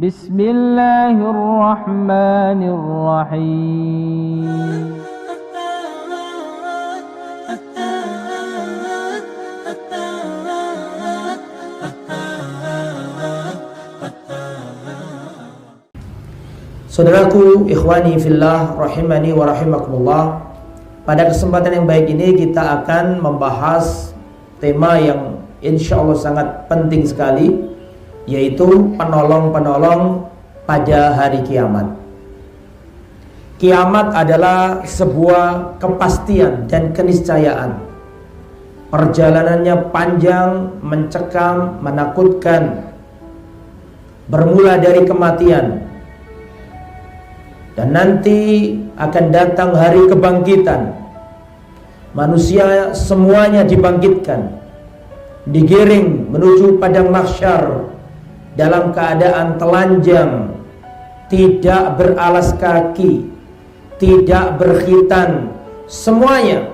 Bismillahirrahmanirrahim. Saudaraku, ikhwani fillah, rahimani wa rahimakumullah. Pada kesempatan yang baik ini kita akan membahas tema yang insya Allah sangat penting sekali, yaitu penolong-penolong pada hari kiamat. Kiamat adalah sebuah kepastian dan keniscayaan. Perjalanannya panjang, mencekam, menakutkan. Bermula dari kematian, dan nanti akan datang hari kebangkitan. Manusia semuanya dibangkitkan, digiring menuju padang mahsyar dalam keadaan telanjang, tidak beralas kaki, tidak berkhitan. Semuanya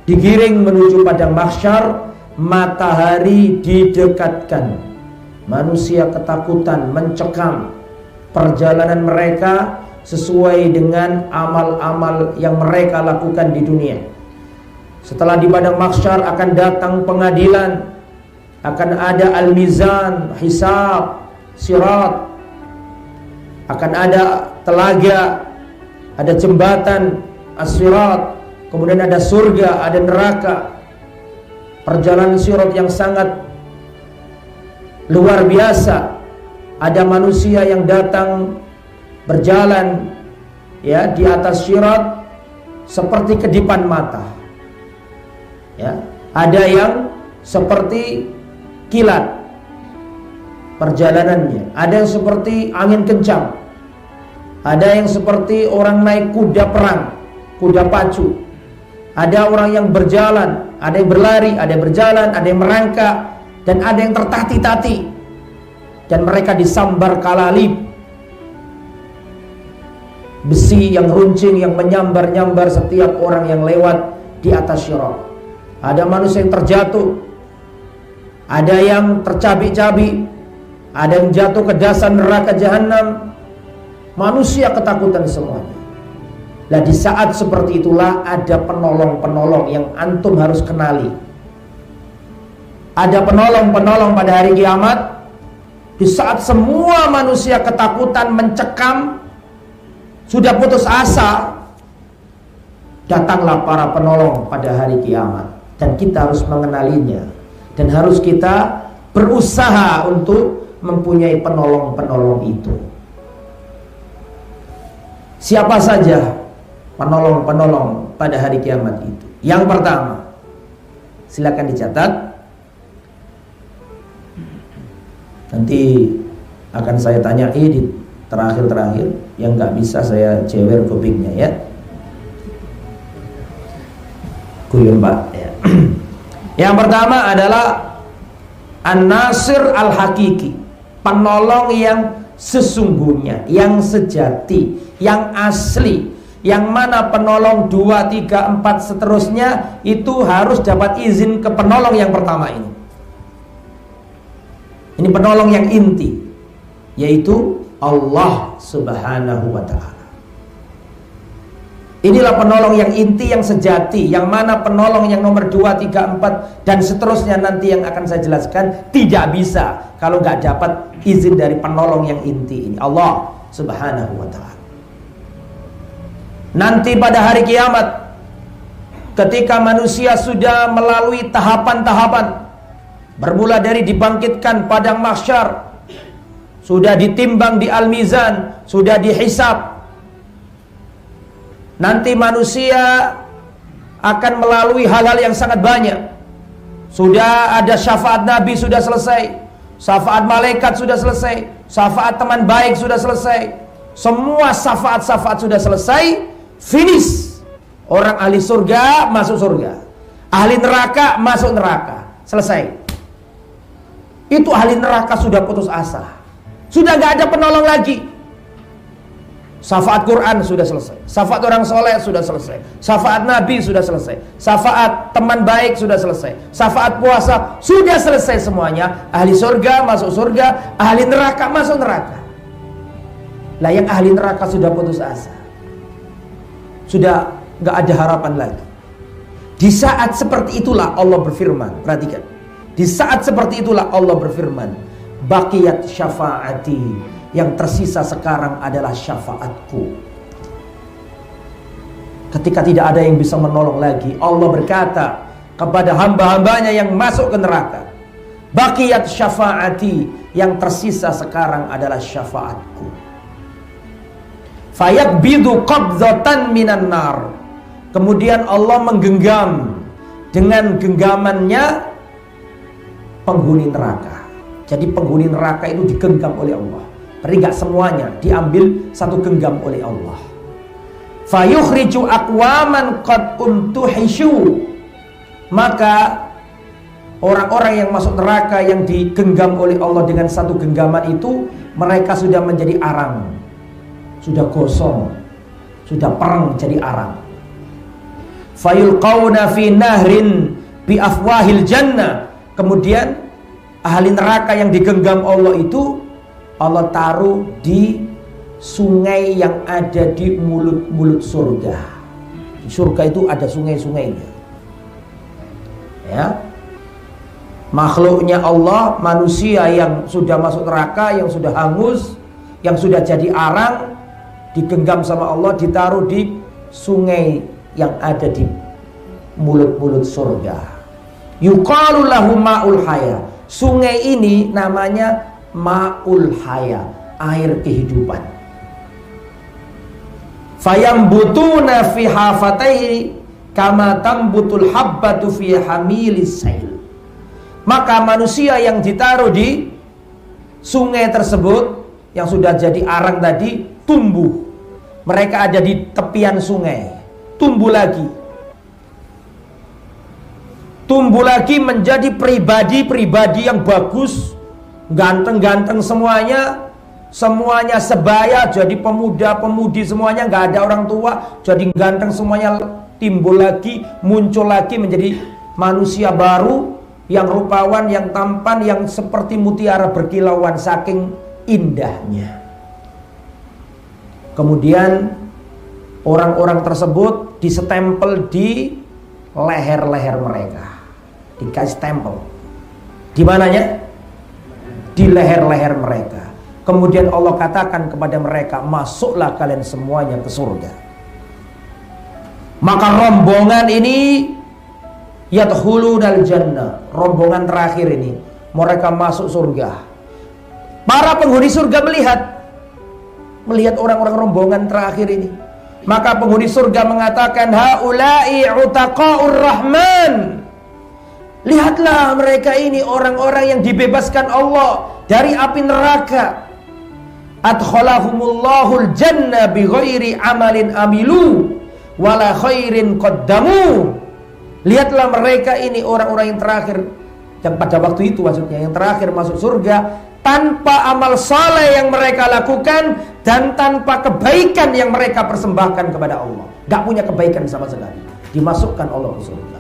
digiring menuju padang mahsyar. Matahari didekatkan, manusia ketakutan, mencekam. Perjalanan mereka sesuai dengan amal-amal yang mereka lakukan di dunia. Setelah di padang mahsyar akan datang pengadilan, akan ada al-mizan, hisab, sirat, akan ada telaga, ada jembatan as-sirat, kemudian ada surga, ada neraka. Perjalanan sirat yang sangat luar biasa. Ada manusia yang datang berjalan ya di atas sirat seperti kedipan mata. Ya, ada yang seperti kilat perjalanannya, ada yang seperti angin kencang, ada yang seperti orang naik kuda perang, kuda pacu. Ada orang yang berjalan, ada yang berlari, ada yang berjalan, ada yang merangkak, dan ada yang tertati-tati. Dan mereka disambar kalalib, besi yang runcing yang menyambar-nyambar setiap orang yang lewat di atas sirat. Ada manusia yang terjatuh, ada yang tercabik-cabik, ada yang jatuh ke dasar neraka jahanam. Manusia ketakutan semuanya. Nah, di saat seperti itulah ada penolong-penolong yang antum harus kenali. Ada penolong-penolong pada hari kiamat. Di saat semua manusia ketakutan, mencekam, sudah putus asa, datanglah para penolong pada hari kiamat. Dan kita harus mengenalinya, dan harus kita berusaha untuk mempunyai penolong-penolong itu. Siapa saja penolong-penolong pada hari kiamat itu? Yang pertama, silakan dicatat. Nanti akan saya tanyai di terakhir-terakhir, yang nggak bisa saya jewer kupingnya ya. Kuyun Pak ya. Yang pertama adalah An-Nasir Al-Hakiki, penolong yang sesungguhnya, yang sejati, yang asli. Yang mana penolong 2, 3, 4 seterusnya itu harus dapat izin ke penolong yang pertama ini. Ini penolong yang inti, yaitu Allah Subhanahu wa ta'ala. Inilah penolong yang inti, yang sejati. Yang mana penolong yang nomor 2, 3, 4 dan seterusnya nanti yang akan saya jelaskan tidak bisa kalau nggak dapat izin dari penolong yang inti ini, Allah Subhanahu wa ta'ala. Nanti pada hari kiamat, ketika manusia sudah melalui tahapan-tahapan, bermula dari dibangkitkan padang mahsyar, sudah ditimbang di al-mizan, sudah dihisab. Nanti manusia akan melalui hal-hal yang sangat banyak. Sudah ada syafaat Nabi sudah selesai, syafaat malaikat sudah selesai, syafaat teman baik sudah selesai. Semua syafaat-syafaat sudah selesai, finish. Orang ahli surga masuk surga, ahli neraka masuk neraka, selesai. Itu ahli neraka sudah putus asa, sudah gak ada penolong lagi. Syafaat Quran sudah selesai, syafaat orang soleh sudah selesai, syafaat Nabi sudah selesai, syafaat teman baik sudah selesai, syafaat puasa sudah selesai semuanya. Ahli surga masuk surga, ahli neraka masuk neraka. Lah yang ahli neraka sudah putus asa, sudah nggak ada harapan lagi. Di saat seperti itulah Allah berfirman, perhatikan. Di saat seperti itulah Allah berfirman, baqiyat syafaati, yang tersisa sekarang adalah syafaatku. Ketika tidak ada yang bisa menolong lagi, Allah berkata kepada hamba-hambanya yang masuk ke neraka, baqiyat syafaati, yang tersisa sekarang adalah syafaatku. Fayaqbidu qabdatan minan nar, kemudian Allah menggenggam dengan genggamannya penghuni neraka. Jadi penghuni neraka itu digenggam oleh Allah. Tapi gak semuanya, diambil satu genggam oleh Allah. Fayukhriju aqwaman qad umtuhishu, maka orang-orang yang masuk neraka yang digenggam oleh Allah dengan satu genggaman itu, mereka sudah menjadi arang, sudah gosong, sudah perang jadi arang. Fayulqauna fi nahrin bi afwahil jannah, kemudian ahli neraka yang digenggam Allah itu Allah taruh di sungai yang ada di mulut-mulut surga. Di surga itu ada sungai-sungainya. Ya. Makhluknya Allah, manusia yang sudah masuk neraka, yang sudah hangus, yang sudah jadi arang, digenggam sama Allah, ditaruh di sungai yang ada di mulut-mulut surga. Yuqalu lahu ma'ul haya. Sungai ini namanya Ma'ul haya, air kehidupan. Fayambutuna fi hafataihi kama tambutul habbatu fi hamilis sail. Maka manusia yang ditaruh di sungai tersebut yang sudah jadi arang tadi tumbuh. Mereka ada di tepian sungai, tumbuh lagi. Tumbuh lagi menjadi pribadi-pribadi yang bagus, ganteng-ganteng semuanya, semuanya sebaya, jadi pemuda-pemudi semuanya, nggak ada orang tua, jadi ganteng semuanya, timbul lagi, muncul lagi menjadi manusia baru yang rupawan, yang tampan, yang seperti mutiara berkilauan saking indahnya. Kemudian orang-orang tersebut disestempel di leher-leher mereka, dikasih stempel. Di mananya? Di leher-leher mereka. Kemudian Allah katakan kepada mereka, masuklah kalian semuanya ke surga. Maka rombongan ini yadkhulunal jannah, rombongan terakhir ini mereka masuk surga. Para penghuni surga melihat orang-orang rombongan terakhir ini. Maka penghuni surga mengatakan, haula'i utaqaur rahman. Lihatlah mereka ini orang-orang yang dibebaskan Allah dari api neraka. Adkhalahumullahul jannah bighairi amalin amilu wala khairin qaddamu. Lihatlah mereka ini orang-orang yang terakhir, yang pada waktu itu maksudnya, yang terakhir masuk surga tanpa amal saleh yang mereka lakukan dan tanpa kebaikan yang mereka persembahkan kepada Allah. Gak punya kebaikan sama sekali. Dimasukkan Allah ke surga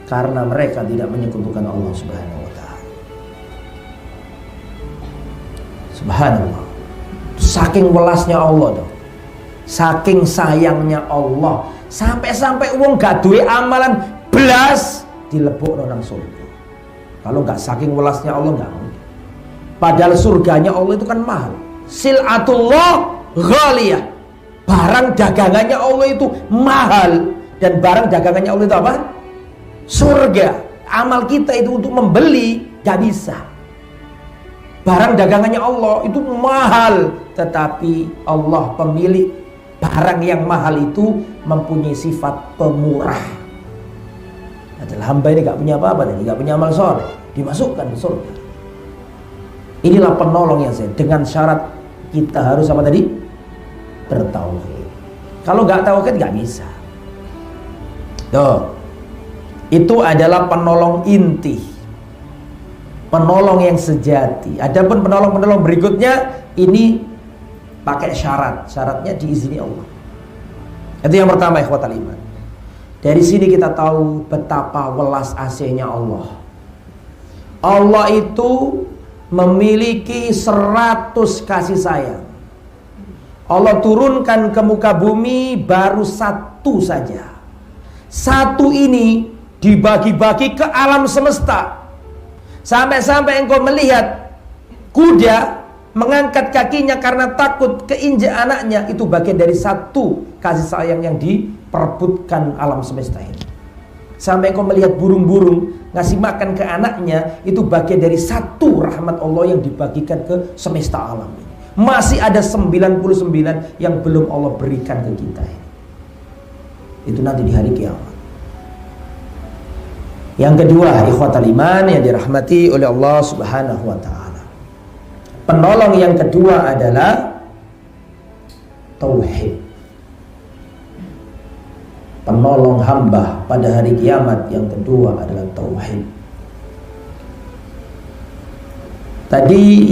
karena mereka tidak menyekutukan Allah Subhanahu wa ta'ala. Subhanallah. Saking welasnya Allah dong. Saking sayangnya Allah, sampai-sampai wong gak duwe amalan belas dilebokno nang surga. Kalau gak saking welasnya Allah gak mungkin. Padahal surganya Allah itu kan mahal. Sil'atullah ghaliyah. Barang dagangannya Allah itu mahal. Dan barang dagangannya Allah itu apa? Surga. Amal kita itu untuk membeli gak bisa. Barang dagangannya Allah itu mahal, tetapi Allah pemilik barang yang mahal itu mempunyai sifat pemurah. Adalah hamba ini gak punya apa-apa, ini gak punya amal soleh, dimasukkan ke surga. Inilah penolong yang saya, dengan syarat kita harus apa tadi? Bertauhid. Kalau gak tauhid gak bisa. Tuh. Itu adalah penolong inti, penolong yang sejati. Adapun penolong-penolong berikutnya ini pakai syarat. Syaratnya diizini Allah. Itu yang pertama, ikhwatal iman. Dari sini kita tahu betapa welas asihnya Allah. Allah itu memiliki 100 kasih sayang. Allah turunkan ke muka bumi baru 1 saja. 1 ini dibagi-bagi ke alam semesta. Sampai-sampai engkau melihat kuda mengangkat kakinya karena takut keinjak anaknya. Itu bagian dari 1 kasih sayang yang diperebutkan alam semesta ini. Sampai engkau melihat burung-burung ngasih makan ke anaknya. Itu bagian dari 1 rahmat Allah yang dibagikan ke semesta alam ini. Masih ada 99 yang belum Allah berikan ke kita. Itu nanti di hari kiamat. Yang kedua, ikhwatal iman yang dirahmati oleh Allah Subhanahu wa ta'ala. Penolong yang kedua adalah tauhid. Penolong hamba pada hari kiamat yang kedua adalah tauhid. Tadi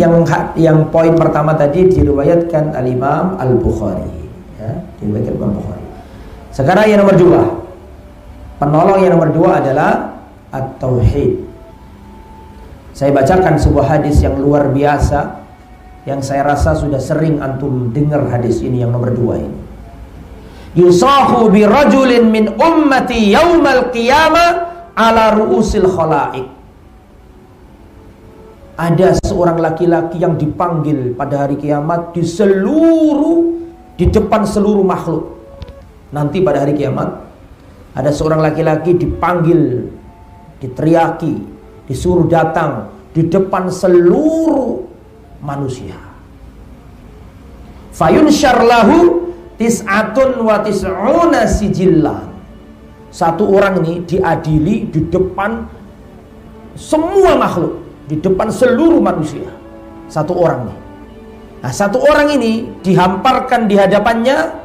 yang poin pertama tadi diriwayatkan Al-Imam Al-Bukhari, ya, diriwayatkan Imam Bukhari. Sekarang yang nomor 2. Penolong yang nomor 2 adalah At-Tauhid. Saya bacakan sebuah hadis yang luar biasa, yang saya rasa sudah sering antum dengar hadis ini, yang nomor 2 ini. Yusahu bi rajulin min ummati yaumal qiyamah ala ru'usil khalaiq. Ada seorang laki-laki yang dipanggil pada hari kiamat di depan seluruh makhluk. Nanti pada hari kiamat ada seorang laki-laki dipanggil, diteriaki, disuruh datang di depan seluruh manusia. Fayunsyar lahu tis'atun wa tis'una sijillan. 1 orang ini diadili di depan semua makhluk, di depan seluruh manusia. 1 orang nih. Nah, 1 orang ini dihamparkan di hadapannya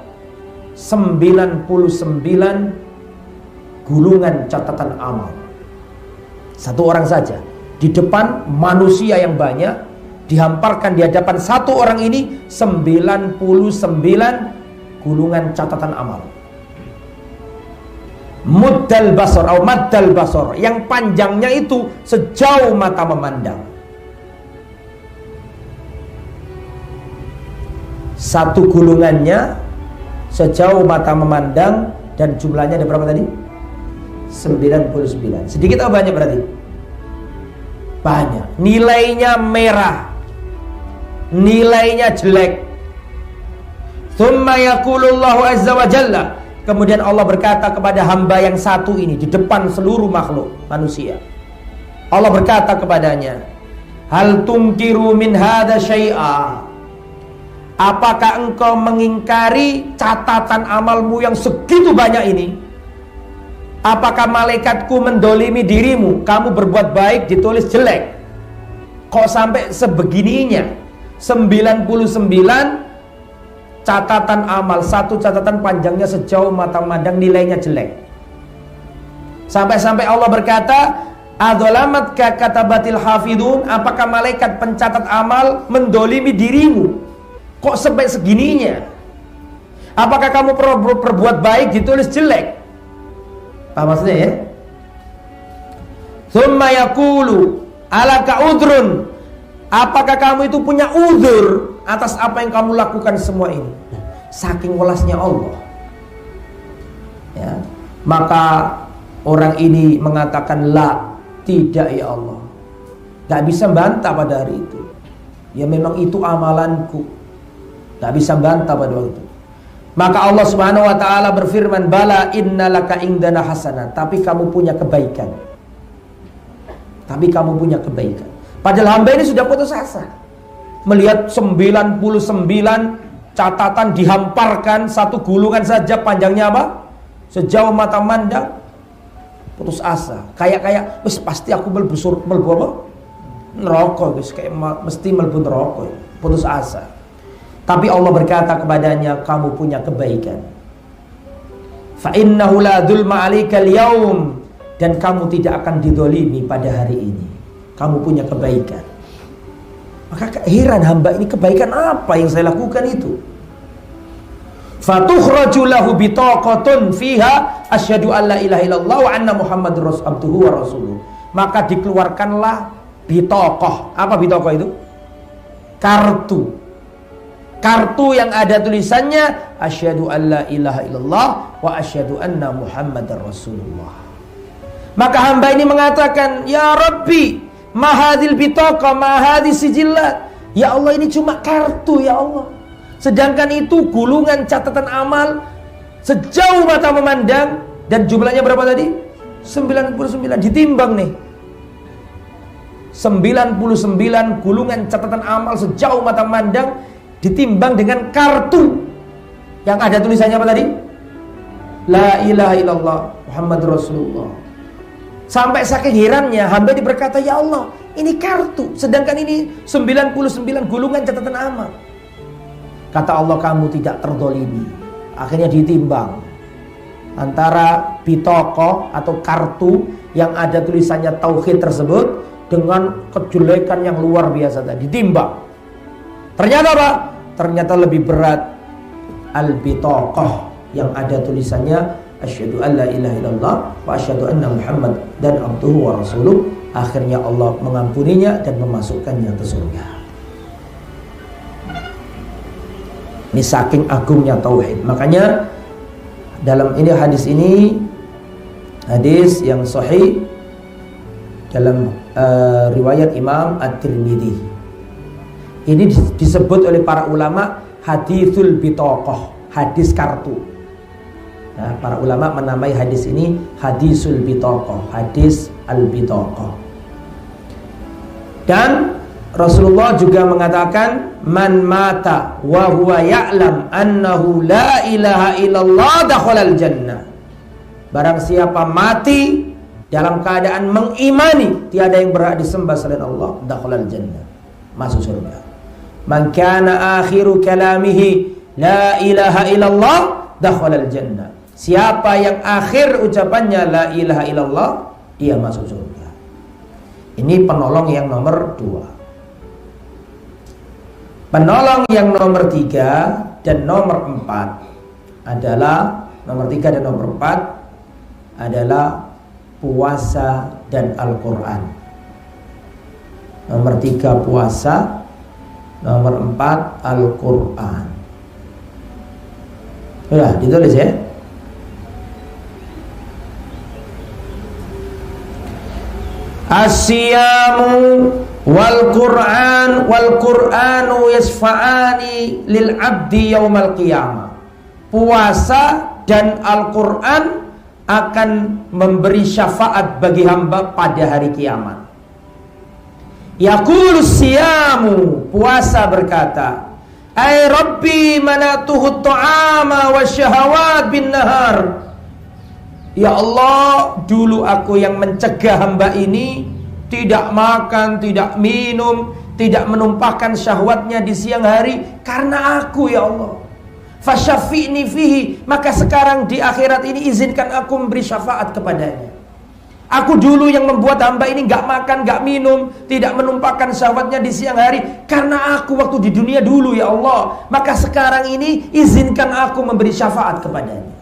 99 gulungan catatan amal. 1 orang saja di depan manusia yang banyak, dihamparkan di hadapan 1 orang ini 99 gulungan catatan amal. Muddal basar atau maddal basar, yang panjangnya itu sejauh mata memandang. 1 gulungannya sejauh mata memandang, dan jumlahnya ada berapa tadi? 99. Sedikit atau banyak berarti? Banyak. Nilainya merah, nilainya jelek. Tsumma yaqulullahu azza wa jalla, kemudian Allah berkata kepada hamba yang 1 ini di depan seluruh makhluk manusia. Allah berkata kepadanya, hal tunkiru min hadza syai'a, apakah engkau mengingkari catatan amalmu yang segitu banyak ini? Apakah malaikatku mendolimi dirimu? Kamu berbuat baik ditulis jelek. Kok sampai sebegininya? 99 catatan amal, 1 catatan panjangnya sejauh mata memandang, nilainya jelek. Sampai-sampai Allah berkata, adzalamat ka katabatil hafidun, apakah malaikat pencatat amal mendolimi dirimu? Kok sampai segininya? Apakah kamu perbuat baik ditulis jelek? Apa maksudnya ya? Tsumma yaqulu alaka udrun, apakah kamu itu punya uzur atas apa yang kamu lakukan semua ini? Saking welasnya Allah, ya, maka orang ini mengatakan, la, tidak ya Allah, gak bisa bantah pada hari itu. Ya memang itu amalanku, gak bisa bantah pada waktu itu. Maka Allah Subhanahu wa ta'ala berfirman, bala innalaka indana hasanah, tapi kamu punya kebaikan. Tapi kamu punya kebaikan. Padahal hamba ini sudah putus asa, melihat 99 catatan dihamparkan 1 gulungan saja, panjangnya apa? Sejauh mata mandang. Putus asa, kayak wis pasti aku mlebu apa? Neraka, wis kayak mesti mlebu neraka. Putus asa. Tapi Allah berkata kepadanya, kamu punya kebaikan. Fa innahu la dzulma 'alaikal yaum, dan kamu tidak akan didolimi pada hari ini. Kamu punya kebaikan. Maka heran hamba ini, kebaikan apa yang saya lakukan itu? Fatukhraju lahu bitaqatun fiha asyhadu an la ilaha illallah wa anna muhammadur abduhu wa rasuluh. Maka dikeluarkanlah bitaqah. Apa bitaqah itu? Kartu. Kartu yang ada tulisannya asyhadu an la ilaha illallah wa asyhadu anna muhammadar rasulullah. Maka hamba ini mengatakan, ya Rabbi, ma hadhil bitaqah, ma hadhis sijillat. Ya Allah, ini cuma kartu ya Allah. Sedangkan itu gulungan catatan amal sejauh mata memandang. Dan jumlahnya berapa tadi? 99. Ditimbang nih, 99 gulungan catatan amal sejauh mata memandang, ditimbang dengan kartu yang ada tulisannya apa tadi? La ilaha illallah Muhammadur Rasulullah. Sampai saking herannya hamba ini berkata, ya Allah, ini kartu, sedangkan ini 99 gulungan catatan amal. Kata Allah, kamu tidak terdolimi. Akhirnya ditimbang antara bitaqah atau kartu yang ada tulisannya tauhid tersebut dengan kejelekan yang luar biasa tadi. Ditimbang. Ternyata apa? Ternyata lebih berat al-bitaqah yang ada tulisannya asyhadu an la ilaha illallah wa asyhadu anna muhammad dan abduhu wa rasuluh. Akhirnya Allah mengampuninya dan memasukkannya ke surga. Ini saking agungnya tauhid. Makanya dalam ini hadis yang sahih dalam riwayat Imam At-Tirmidzi. Ini disebut oleh para ulama haditsul bitaqah, hadis kartu. Nah, para ulama menamai hadis ini hadisul bitaqah, hadis al-bitaqah. Dan Rasulullah juga mengatakan, man mata wa huwa ya'lam annahu la ilaha illallah dakhalal jannah. Barang siapa mati dalam keadaan mengimani tiada yang berhak disembah selain Allah, dakhalal jannah, masuk surga. Man kana akhiru kalamihi la ilaha illallah dakhalal jannah. Siapa yang akhir ucapannya la ilaha illallah, dia masuk surga. Ini penolong yang nomor 2. Penolong yang nomor 3 dan nomor 4 adalah, nomor 3 dan nomor 4 adalah puasa dan Al-Quran. Nomor 3 puasa, nomor 4 Al-Quran. Sudah ditulis ya. As-siyamu wal Qur'an wal Qur'anu yasfa'ani lil 'abdi yaumal qiyamah. Puasa dan Al-Qur'an akan memberi syafaat bagi hamba pada hari kiamat. Yaqulus siyamu, puasa berkata, ay Rabbi manatuhu ta'ama wasyahawat bin nahar. Ya Allah, dulu aku yang mencegah hamba ini tidak makan, tidak minum, tidak menumpahkan syahwatnya di siang hari karena aku ya Allah. Fasyafi'ni fihi, maka sekarang di akhirat ini izinkan aku memberi syafaat kepadanya. Aku dulu yang membuat hamba ini gak makan, gak minum, tidak menumpahkan syahwatnya di siang hari karena aku waktu di dunia dulu ya Allah. Maka sekarang ini izinkan aku memberi syafaat kepadanya.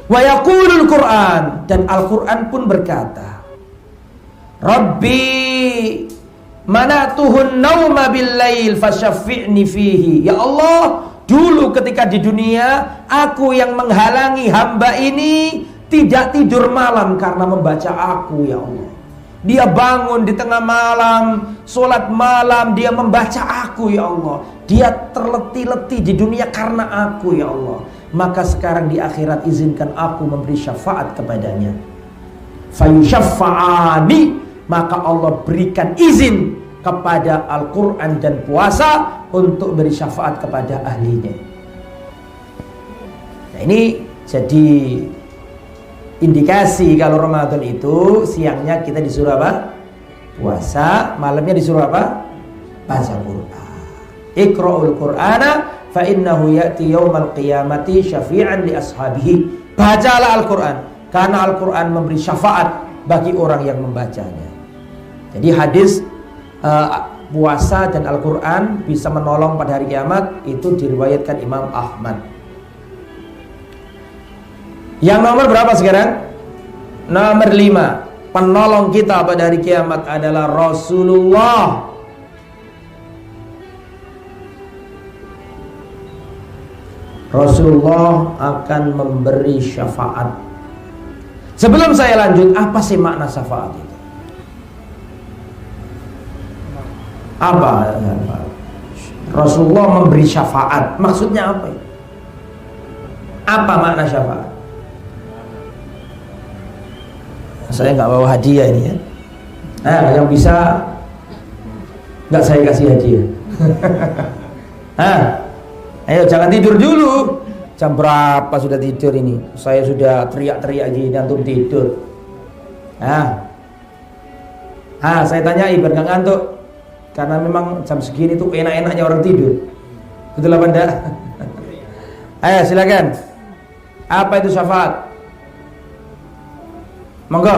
Wa yaqulul Qur'an, dan Al-Quran pun berkata, Rabbi manatuhun nauma bil lail fasyafi'ni fihi. Ya Allah, dulu ketika di dunia aku yang menghalangi hamba ini tidak tidur malam karena membaca aku ya Allah. Dia bangun di tengah malam, sholat malam, dia membaca aku ya Allah. Dia terletih-letih di dunia karena aku ya Allah. Maka sekarang di akhirat izinkan aku memberi syafaat kepadanya. Fayusyaffa'ani, maka Allah berikan izin kepada Al-Quran dan puasa untuk beri syafaat kepada ahlinya. Nah, ini jadi indikasi kalau Ramadan itu siangnya kita disuruh apa? Puasa, malamnya disuruh apa? Baca Quran. Iqra'ul Qur'ana fa innahu ya'ti yaumal qiyamati syafi'an li ashabihi. Bacalah Al-Quran karena Al-Quran memberi syafaat bagi orang yang membacanya. Jadi hadis puasa dan Al-Quran bisa menolong pada hari kiamat, itu diriwayatkan Imam Ahmad. Yang nomor berapa sekarang? Nomor 5. Penolong kita pada hari kiamat adalah Rasulullah. Rasulullah akan memberi syafaat. Sebelum saya lanjut, apa sih makna syafaat itu? Apa? Rasulullah memberi syafaat, maksudnya apa? Apa makna syafaat? Saya nggak bawa hadiah ini ya. Nah, yang bisa nggak saya kasih hadiah. Ayo jangan tidur dulu. Jam berapa sudah tidur ini? Saya sudah teriak-teriak gini antum tidur. Saya tanyai biar nggak ngantuk. Karena memang jam segini tuh enak-enaknya orang tidur. Betul apa enggak? Ayo silakan. Apa itu syafaat? Monggo.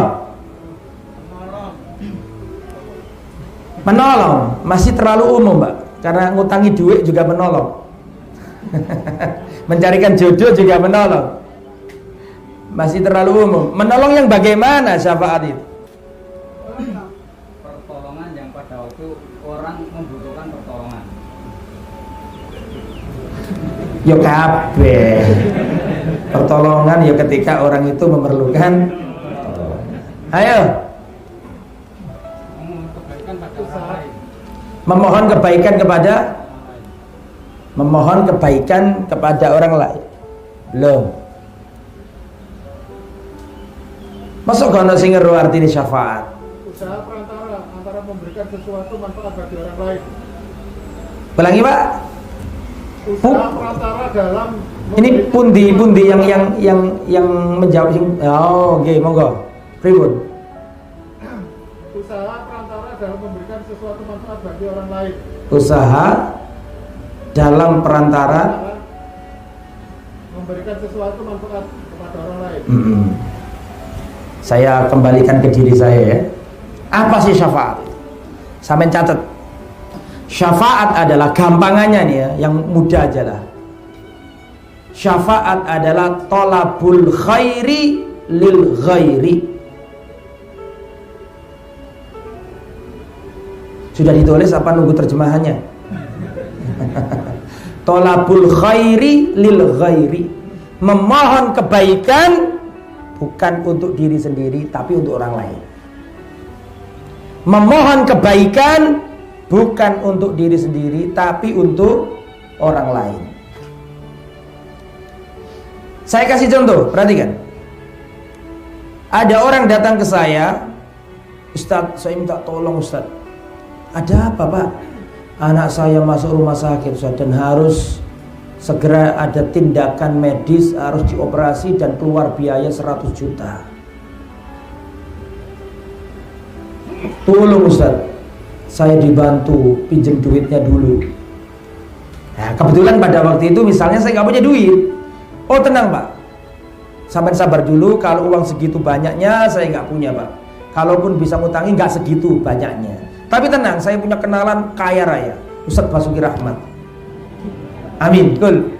Menolong. Masih terlalu umum, Mbak. Karena ngutangi duit juga menolong. Mencarikan jodoh juga menolong. Masih terlalu umum. Menolong yang bagaimana syafaat itu? Pertolongan yang pada waktu orang membutuhkan pertolongan. Yo kabeh. Pertolongan ya ketika orang itu memerlukan. Ayo. Memohon kebaikan kepada orang lain. Belum. Masuk kono sing ngeru artine syafaat. Usaha perantara antara memberikan sesuatu manfaat bagi orang lain. Ulangi, Pak. Usaha perantara dalam Ini pundi yang menjawab sing. Oh, nggih, monggo. Pripun? Usaha perantara dalam memberikan sesuatu manfaat bagi orang lain. Usaha dalam perantara memberikan sesuatu manfaat kepada orang lain. Saya kembalikan ke diri saya ya. Apa sih syafaat? Sampeyan catat. Syafaat adalah gampangannya nih ya, yang mudah aja lah. Syafaat adalah tolabul khairi lil ghairi. Sudah ditulis apa nunggu terjemahannya? Tolabul khairi lil ghairi. Memohon kebaikan bukan untuk diri sendiri tapi untuk orang lain. Memohon kebaikan bukan untuk diri sendiri tapi untuk orang lain. Saya kasih contoh, perhatikan. Ada orang datang ke saya, Ustadz, saya minta tolong Ustadz. Ada apa Pak? Anak saya masuk rumah sakit Ustadz, dan harus segera ada tindakan medis, harus dioperasi dan keluar biaya 100 juta. Tolong Ustadz, saya dibantu, pinjam duitnya dulu. Nah, kebetulan pada waktu itu misalnya saya nggak punya duit. Oh tenang Pak, sampai sabar dulu, kalau uang segitu banyaknya saya nggak punya Pak. Kalaupun bisa ngutangi nggak segitu banyaknya. Tapi tenang, saya punya kenalan kaya raya, Ustadz Basuki Rahmat. Amin, cool.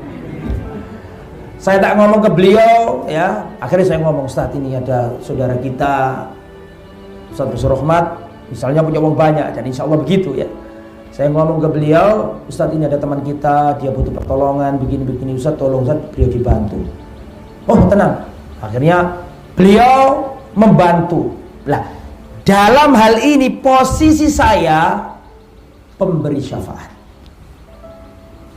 Saya tak ngomong ke beliau ya, akhirnya saya ngomong, Ustadz ini ada saudara kita Ustadz Basuki Rahmat, misalnya punya uang banyak, dan insya Allah begitu ya. Saya ngomong ke beliau, Ustadz ini ada teman kita, dia butuh pertolongan, begini-begini, Ustadz tolong Ustadz, beliau dibantu. Oh tenang, akhirnya beliau membantu. Lah, dalam hal ini posisi saya pemberi syafaat.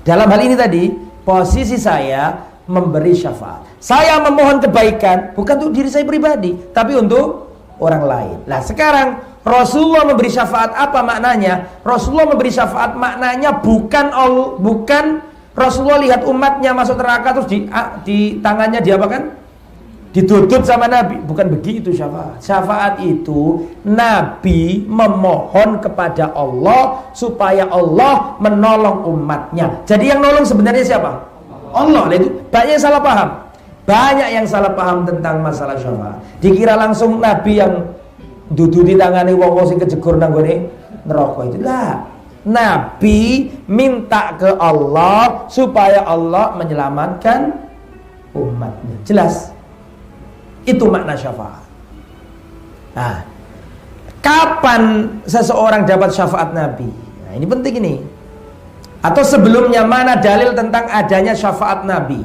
Dalam hal ini tadi, posisi saya memberi syafaat. Saya memohon kebaikan, bukan untuk diri saya pribadi, tapi untuk orang lain. Nah sekarang Rasulullah memberi syafaat, apa maknanya? Rasulullah memberi syafaat maknanya bukan Rasulullah lihat umatnya masuk neraka terus di tangannya diapakan? Ditutup sama Nabi. Bukan begitu syafaat. Syafaat itu Nabi memohon kepada Allah supaya Allah menolong umatnya. Jadi yang nolong sebenarnya siapa? Allah. Itu banyak yang salah paham. Banyak yang salah paham tentang masalah syafaat. Dikira langsung Nabi yang duduk di tangani wong-wong sing kejegur nang gone neraka itu. Lah, Nabi minta ke Allah supaya Allah menyelamatkan umatnya. Jelas? Itu makna syafaat. Nah, kapan seseorang dapat syafaat Nabi? Nah, ini penting ini. Atau sebelumnya mana dalil tentang adanya syafaat Nabi?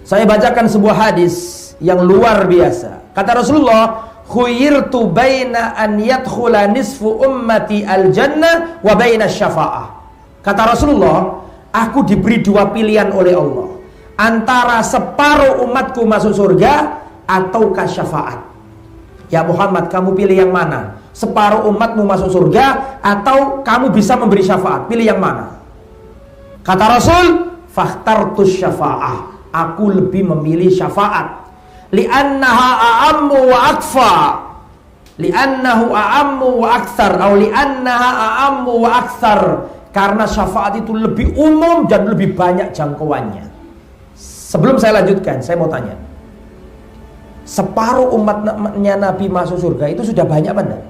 Saya bacakan sebuah hadis yang luar biasa. Kata Rasulullah, "Khuyirtu baina an yadkhula nisfu ummati al-jannah wa baina syafa'ah." Kata Rasulullah, aku diberi dua pilihan oleh Allah, antara separuh umatku masuk surga ataukah syafaat. Ya Muhammad, kamu pilih yang mana? Separuh umatmu masuk surga atau kamu bisa memberi syafaat? Pilih yang mana? Kata Rasul, "Fakhtartus syafa'ah." Aku lebih memilih syafaat. Li'annaha a'ammu wa akfa. Li'annahu a'ammu wa aktsar atau li'annaha a'ammu wa aktsar. Karena syafaat itu lebih umum dan lebih banyak jangkauannya. Sebelum saya lanjutkan, saya mau tanya. Separuh umatnya Nabi masuk surga itu sudah banyak apa enggak?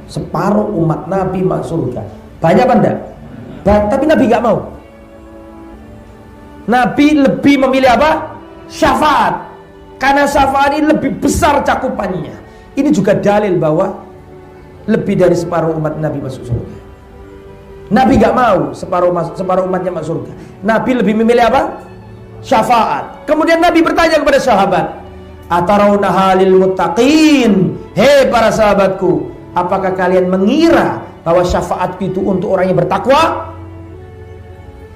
Separuh umat Nabi masuk surga. Banyak apa enggak? Tapi Nabi enggak mau. Nabi lebih memilih apa? Syafaat. Karena syafaat ini lebih besar cakupannya. Ini juga dalil bahwa lebih dari separuh umat Nabi masuk surga. Nabi gak mau separuh umatnya masuk surga. Nabi lebih memilih apa? Syafaat. Kemudian Nabi bertanya kepada sahabat, "Atarawnaha lil muttaqin?" Hei para sahabatku, apakah kalian mengira bahwa syafaat itu untuk orang yang bertakwa?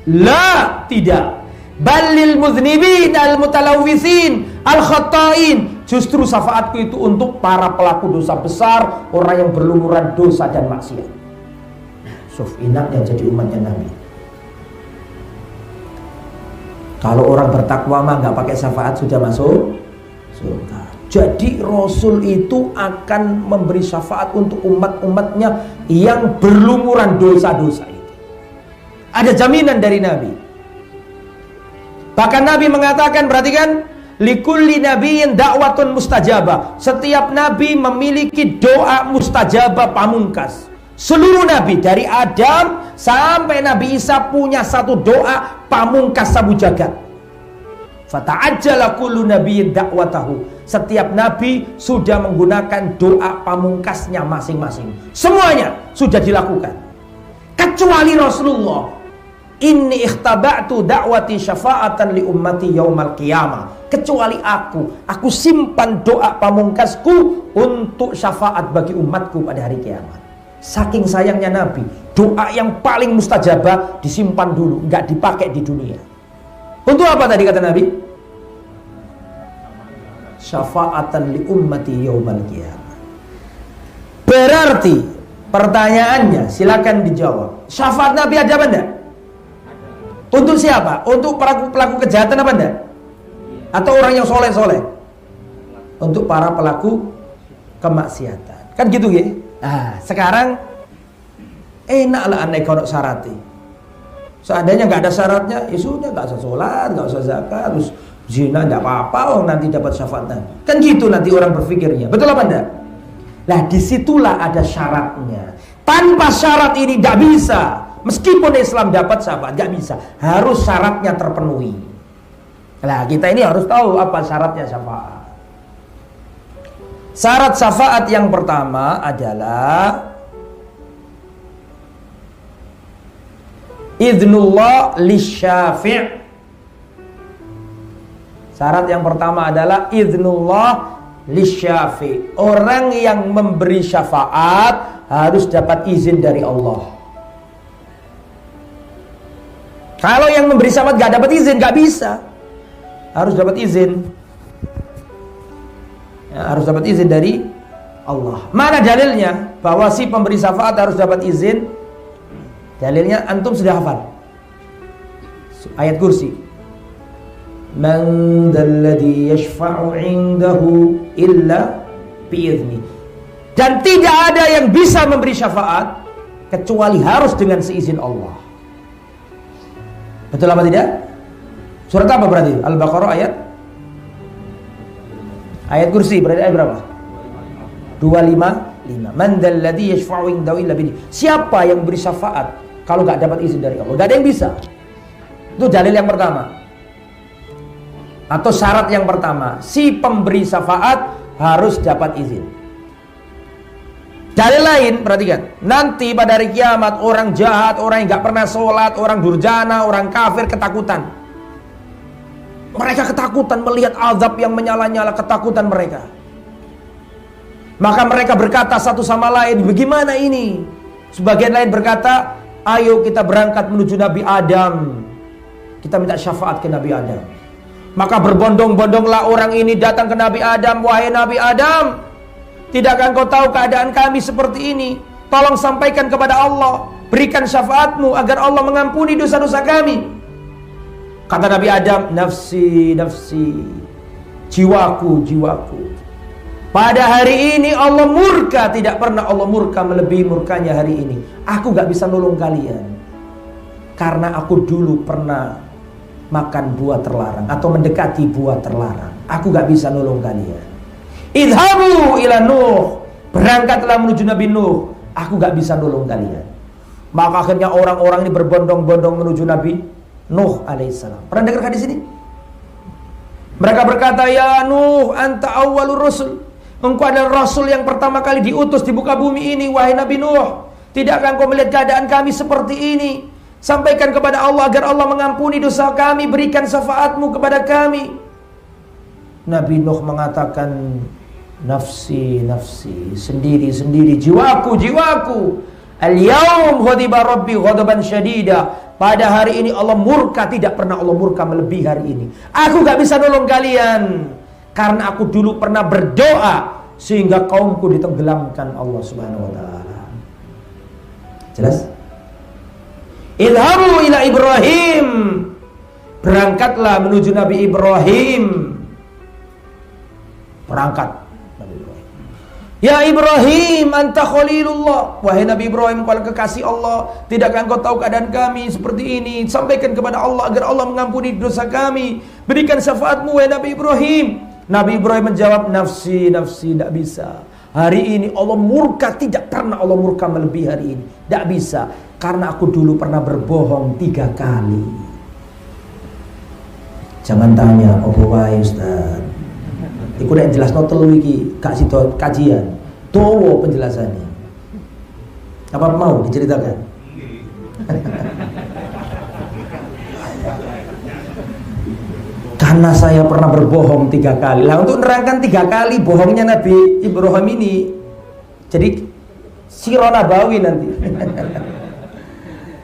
La, tidak. Balil mudznibin al-mutalawwisin al-khata'in. Justru syafaatku itu untuk para pelaku dosa besar, orang yang berlumuran dosa dan maksiat. Suf, enak yang jadi umatnya Nabi. Kalau orang bertakwa mah nggak pakai syafaat sudah masuk surga. Jadi Rasul itu akan memberi syafaat untuk umat-umatnya yang berlumuran dosa-dosa itu. Ada jaminan dari Nabi. Bahkan Nabi mengatakan, perhatikan, likulli nabiyyin da'watun mustajabah. Setiap nabi memiliki doa mustajabah pamungkas. Seluruh nabi dari Adam sampai Nabi Isa punya satu doa pamungkas sabu jagat. Fata'ajjala kullu nabiyyin da'watahu. Setiap nabi sudah menggunakan doa pamungkasnya masing-masing. Semuanya sudah dilakukan. Kecuali Rasulullah. Inni ikhtaba'tu da'wati syafa'atan li ummati yaumal qiyamah. Kecuali aku simpan doa pamungkasku untuk syafaat bagi umatku pada hari kiamat. Saking sayangnya Nabi, doa yang paling mustajabah disimpan dulu, nggak dipakai di dunia. Untuk apa tadi kata Nabi? Syafa'atan li ummati yaumal qiyamah. Berarti pertanyaannya, silakan dijawab. Syafaat Nabi ada apa enggak? Untuk siapa? Untuk pelaku kejahatan apa enggak? Atau orang yang soleh-soleh? Untuk para pelaku kemaksiatan. Kan gitu ya? Nah, sekarang enaklah andai kalau syaratnya. Seandainya nggak ada syaratnya, ya sudah, nggak usah sholat, nggak usah zakat, terus zina nggak apa-apa, orang nanti dapat syafaat Nabi. Kan gitu nanti orang berpikirnya. Betul apa enggak? Lah disitulah ada syaratnya. Tanpa syarat ini nggak bisa. Meskipun Islam dapat syafaat, gak bisa. Harus syaratnya terpenuhi. Nah, kita ini harus tahu apa syaratnya syafaat. Syarat syafaat yang pertama adalah idznullah lisyafi'. Syarat yang pertama adalah idznullah lisyafi'. Orang yang memberi syafaat harus dapat izin dari Allah. Kalau yang memberi syafaat gak dapat izin, gak bisa. Harus dapat izin. Ya, harus dapat izin dari Allah. Mana dalilnya bahwa si pemberi syafaat harus dapat izin? Dalilnya antum sudah hafal. Ayat kursi. Man dzalladzi yashfa'u 'indahu illa bi'izni. Dan tidak ada yang bisa memberi syafaat kecuali harus dengan seizin Allah. Betul apa tidak? Surat apa berarti? Al-Baqarah ayat kursi berarti ayat berapa? 25 5. Man dzalladzi yashfa'u indahu illa bihi. Siapa yang beri syafaat kalau nggak dapat izin dari Allah? Nggak ada yang bisa. Itu dalil yang pertama. Atau syarat yang pertama, si pemberi syafaat harus dapat izin. Dalil lain, perhatikan. Nanti pada hari kiamat orang jahat, orang yang nggak pernah sholat, orang durjana, orang kafir ketakutan. Mereka ketakutan melihat azab yang menyala-nyala, ketakutan mereka. Maka mereka berkata satu sama lain, bagaimana ini? Sebagian lain berkata, ayo kita berangkat menuju Nabi Adam. Kita minta syafaat ke Nabi Adam. Maka berbondong-bondonglah orang ini datang ke Nabi Adam. Wahai Nabi Adam, tidakkah engkau tahu keadaan kami seperti ini? Tolong sampaikan kepada Allah, berikan syafaatmu agar Allah mengampuni dosa-dosa kami. Kata Nabi Adam, nafsi, nafsi, jiwaku, jiwaku. Pada hari ini Allah murka. Tidak pernah Allah murka melebihi murkanya hari ini. Aku gak bisa nolong kalian karena aku dulu pernah makan buah terlarang atau mendekati buah terlarang. Aku gak bisa nolong kalian. Idhabu ila Nuh, berangkatlah menuju Nabi Nuh. Aku gak bisa nolong kalian. Maka akhirnya orang-orang ini berbondong-bondong menuju Nabi Nuh alaihissalam. Pernah dengar hadis ini? Mereka berkata, ya Nuh, anta awwalur rasul. Engkau adalah rasul yang pertama kali diutus di muka bumi ini. Wahai Nabi Nuh, tidakkah engkau melihat keadaan kami seperti ini? Sampaikan kepada Allah agar Allah mengampuni dosa kami, berikan syafaatmu kepada kami. Nabi Nuh mengatakan, nafsi, nafsi, sendiri, sendiri, jiwaku, jiwaku. Al-yawm ghadiba rabbi ghadaban syadida. Pada hari ini Allah murka, tidak pernah Allah murka melebihi hari ini. Aku gak bisa nolong kalian karena aku dulu pernah berdoa sehingga kaumku ditenggelamkan Allah Subhanahu wa taala. Jelas? Idhabu ila Ibrahim, berangkatlah menuju Nabi Ibrahim. Berangkat Nabi Ibrahim. Ya Ibrahim, anta khalilullah. Wahai Nabi Ibrahim, kalau kekasih Allah, tidakkah engkau tahu keadaan kami seperti ini? Sampaikan kepada Allah agar Allah mengampuni dosa kami. Berikan syafaatmu wahai Nabi Ibrahim. Nabi Ibrahim menjawab, nafsi, nafsi, tidak bisa. Hari ini Allah murka, tidak pernah Allah murka melebihi hari ini. Tidak bisa, karena aku dulu pernah berbohong 3 kali. Jangan tanya, apa wae Ustaz? Iku nek jelas telu iki, gak sida kajian. Dawa penjelasannya. Apa mau diceritakan? Karena saya pernah berbohong 3 kali. Lah untuk nerangkan 3 kali bohongnya Nabi Ibrahim ini, jadi sirah nabawi nanti.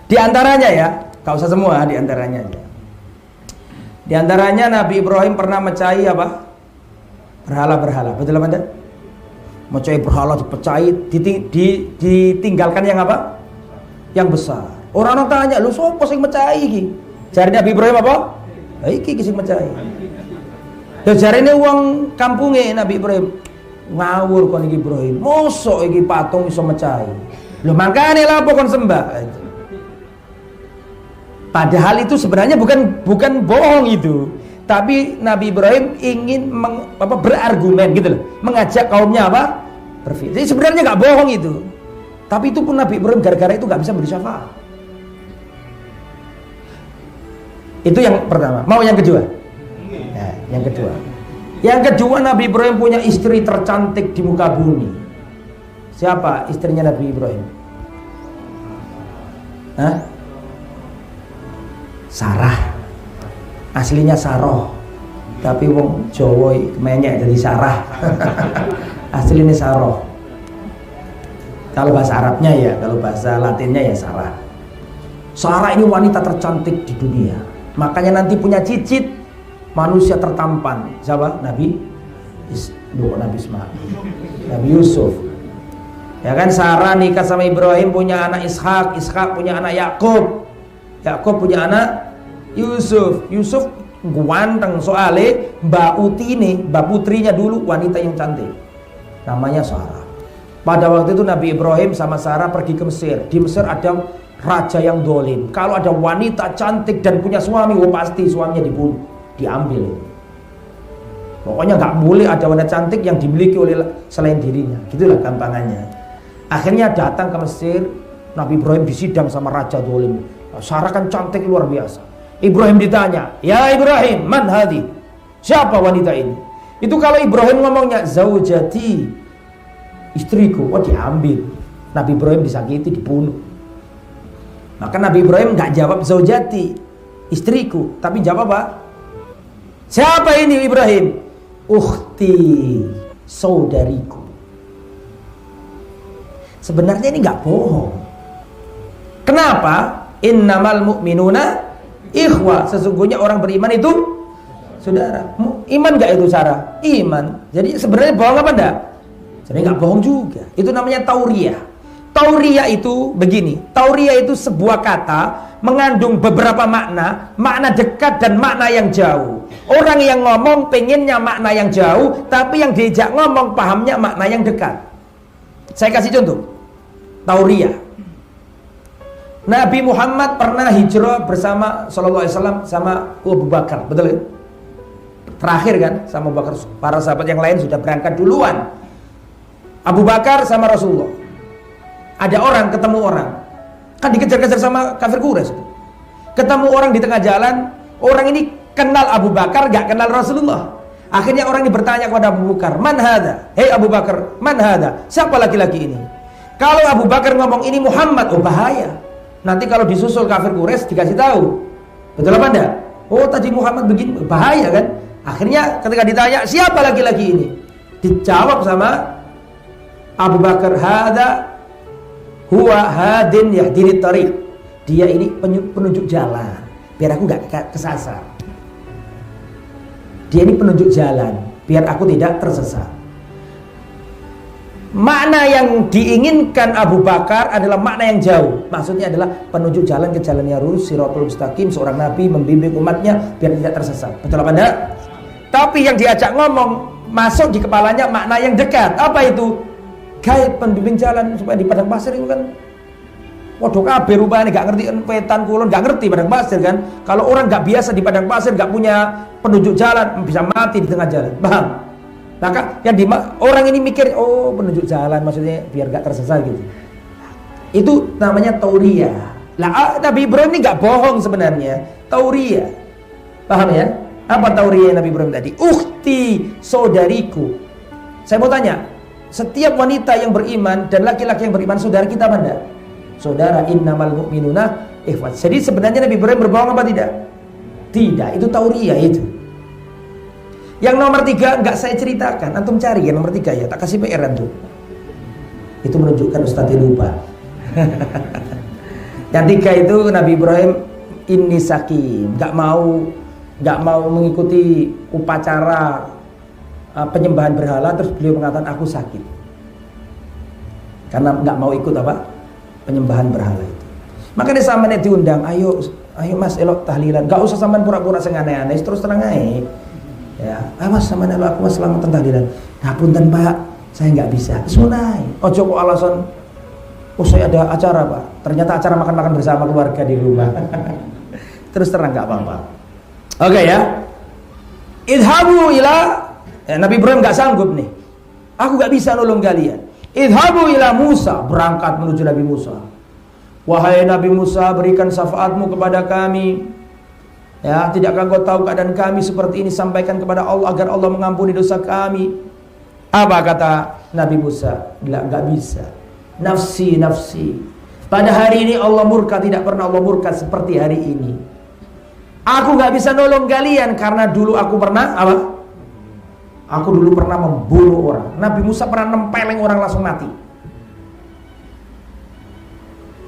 Di antaranya ya, gak usah semua, di antaranya aja. Di antaranya Nabi Ibrahim pernah mecahi apa? Berhala-berhala. Betul apa tidak? Mecahi berhala, dipecahi, ditinggalkan yang apa? Yang besar. Orang-orang tanya, lu sopo sing mecahi iki? Jari Nabi Ibrahim apa? Iki sing mecahi. Lah jarine wong kampunge Nabi Ibrahim, ngawur kon iki Ibrahim. Mosok iki patung iso mecahi. Lho makane lha apa kon sembah? Padahal itu sebenarnya bukan bohong itu. Tapi Nabi Ibrahim ingin berargumen gitu loh, mengajak kaumnya apa? Berpikir. Jadi sebenarnya nggak bohong itu. Tapi itu pun Nabi Ibrahim gara-gara itu nggak bisa beri syafaat. Itu yang pertama. Mau yang kedua? Nah, yang kedua. Yang kedua, Nabi Ibrahim punya istri tercantik di muka bumi. Siapa istrinya Nabi Ibrahim? Hah? Sarah. Aslinya Saroh, tapi wong Jawa menyek jadi Sarah. Aslinya Saroh. Kalau bahasa Arabnya ya, kalau bahasa Latinnya ya Sarah. Sarah ini wanita tercantik di dunia. Makanya nanti punya cicit manusia tertampan. Siapa? Nabi Ismail, Nabi Yusuf. Ya kan, Sarah nikah sama Ibrahim, punya anak Ishak, Ishak punya anak Yakub, Yakub punya anak Yusuf. Yusuf ganteng soalnya Mbak Utine, Mbak putrinya dulu wanita yang cantik, namanya Sarah. Pada waktu itu Nabi Ibrahim sama Sarah pergi ke Mesir. Di Mesir ada raja yang dolim. Kalau ada wanita cantik dan punya suami, pasti suaminya dibunuh, diambil. Pokoknya nggak boleh ada wanita cantik yang dimiliki oleh selain dirinya. Gitulah gampangannya. Akhirnya datang ke Mesir, Nabi Ibrahim disidang sama Raja Dolim. Sarah kan cantik luar biasa. Ibrahim ditanya, ya Ibrahim, man hadi? Siapa wanita ini? Itu kalau Ibrahim ngomongnya zaujati, istriku, diambil. Nabi Ibrahim disakiti, dibunuh. Maka Nabi Ibrahim nggak jawab zaujati, istriku, tapi jawab apa? Siapa ini Ibrahim? Ukhti, saudariku. Sebenarnya ini nggak bohong. Kenapa? Innamal mu'minuna ikhwah. Sesungguhnya orang beriman itu saudara. Iman nggak itu Sarah? Iman. Jadi sebenarnya bohong apa enggak? Jadi nggak bohong juga. Itu namanya tauriyah. Tauriyah itu begini. Tauriyah itu sebuah kata mengandung beberapa makna, makna dekat dan makna yang jauh. Orang yang ngomong pengennya makna yang jauh, tapi yang diajak ngomong pahamnya makna yang dekat. Saya kasih contoh. Tauriyah. Nabi Muhammad pernah hijrah bersama sallallahu alaihi wasallam sama Abu Bakar, betul ya? Terakhir kan sama Abu Bakar, para sahabat yang lain sudah berangkat duluan. Abu Bakar sama Rasulullah. Ada orang ketemu orang. Kan dikejar-kejar sama kafir Quraisy. Ketemu orang di tengah jalan, orang ini kenal Abu Bakar, gak kenal Rasulullah. Akhirnya orang ini bertanya kepada Abu Bakar, "Man hada?" "Hei Abu Bakar, man hada?" Siapa laki-laki ini? Kalau Abu Bakar ngomong ini Muhammad, bahaya. Nanti kalau disusul kafir Quraisy dikasih tahu. Betul apa enggak? Oh, tadi Muhammad begini, bahaya kan? Akhirnya ketika ditanya, "Siapa laki-laki ini?" Dijawab sama Abu Bakar, "Hada huwa hadin yahdini tariq." Dia ini penunjuk jalan, biar aku enggak kesasar. Dia ini penunjuk jalan, biar aku tidak tersesat. Makna yang diinginkan Abu Bakar adalah makna yang jauh. Maksudnya adalah penunjuk jalan ke jalan yang lurus, siratul mustaqim. Seorang nabi membimbing umatnya biar tidak tersesat. Betul apa enggak? Tapi yang diajak ngomong masuk di kepalanya makna yang dekat. Apa itu? Guide pembimbing jalan supaya di padang pasir itu kan. Waduh, kabeh rupanya gak ngerti petan kulon, gak ngerti padang pasir kan. Kalau orang gak biasa di padang pasir, gak punya penunjuk jalan, bisa mati di tengah jalan. Paham? Maka yang orang ini mikir, oh penunjuk jalan maksudnya biar gak tersesat gitu. Itu namanya tauriyah. Lah Nabi Ibrahim ini gak bohong sebenarnya. Tauriyah. Paham ya? Apa tauriyah Nabi Ibrahim tadi? Ukhti, saudariku. Saya mau tanya, setiap wanita yang beriman dan laki-laki yang beriman saudara kita apa enggak? Saudara, innamal mu'minuna ikhwat. Jadi sebenarnya Nabi Ibrahim berbohong apa tidak? Tidak, itu tauriyah itu. Yang nomor 3 nggak saya ceritakan, antum cari ya nomor 3 ya, tak kasih PR antum. Itu menunjukkan Ustadz lupa. Yang 3 itu Nabi Ibrahim inni sakim, nggak mau mengikuti upacara penyembahan berhala, terus beliau mengatakan aku sakit. Karena nggak mau ikut apa? Penyembahan berhala itu. Makanya sama diundang, ayo Mas elok tahlilan, nggak usah sampean pura-pura sing aneh-aneh, terus terang aja. Ya, Mas sama nelo aku Mas selamat tahlilan. Ngapunten Pak, saya nggak bisa. Sunai. Ojo kok alasan, oh saya ada acara Pak. Ternyata acara makan-makan bersama keluarga di rumah. Terus terang nggak apa-apa. Oke ya. Idhabu ila, Nabi Ibrahim nggak sanggup nih. Aku nggak bisa nolong kalian. Idhabu ila Musa, berangkat menuju Nabi Musa. Wahai Nabi Musa, berikan syafaatmu kepada kami. Ya, tidakkah engkau tahu keadaan kami seperti ini? Sampaikan kepada Allah agar Allah mengampuni dosa kami. Apa kata Nabi Musa? Enggak bisa. Nafsi, nafsi. Pada hari ini Allah murka, tidak pernah Allah murka seperti hari ini. Aku nggak bisa nolong kalian karena dulu aku pernah apa? Aku dulu pernah membunuh orang. Nabi Musa pernah nempeleng orang langsung mati.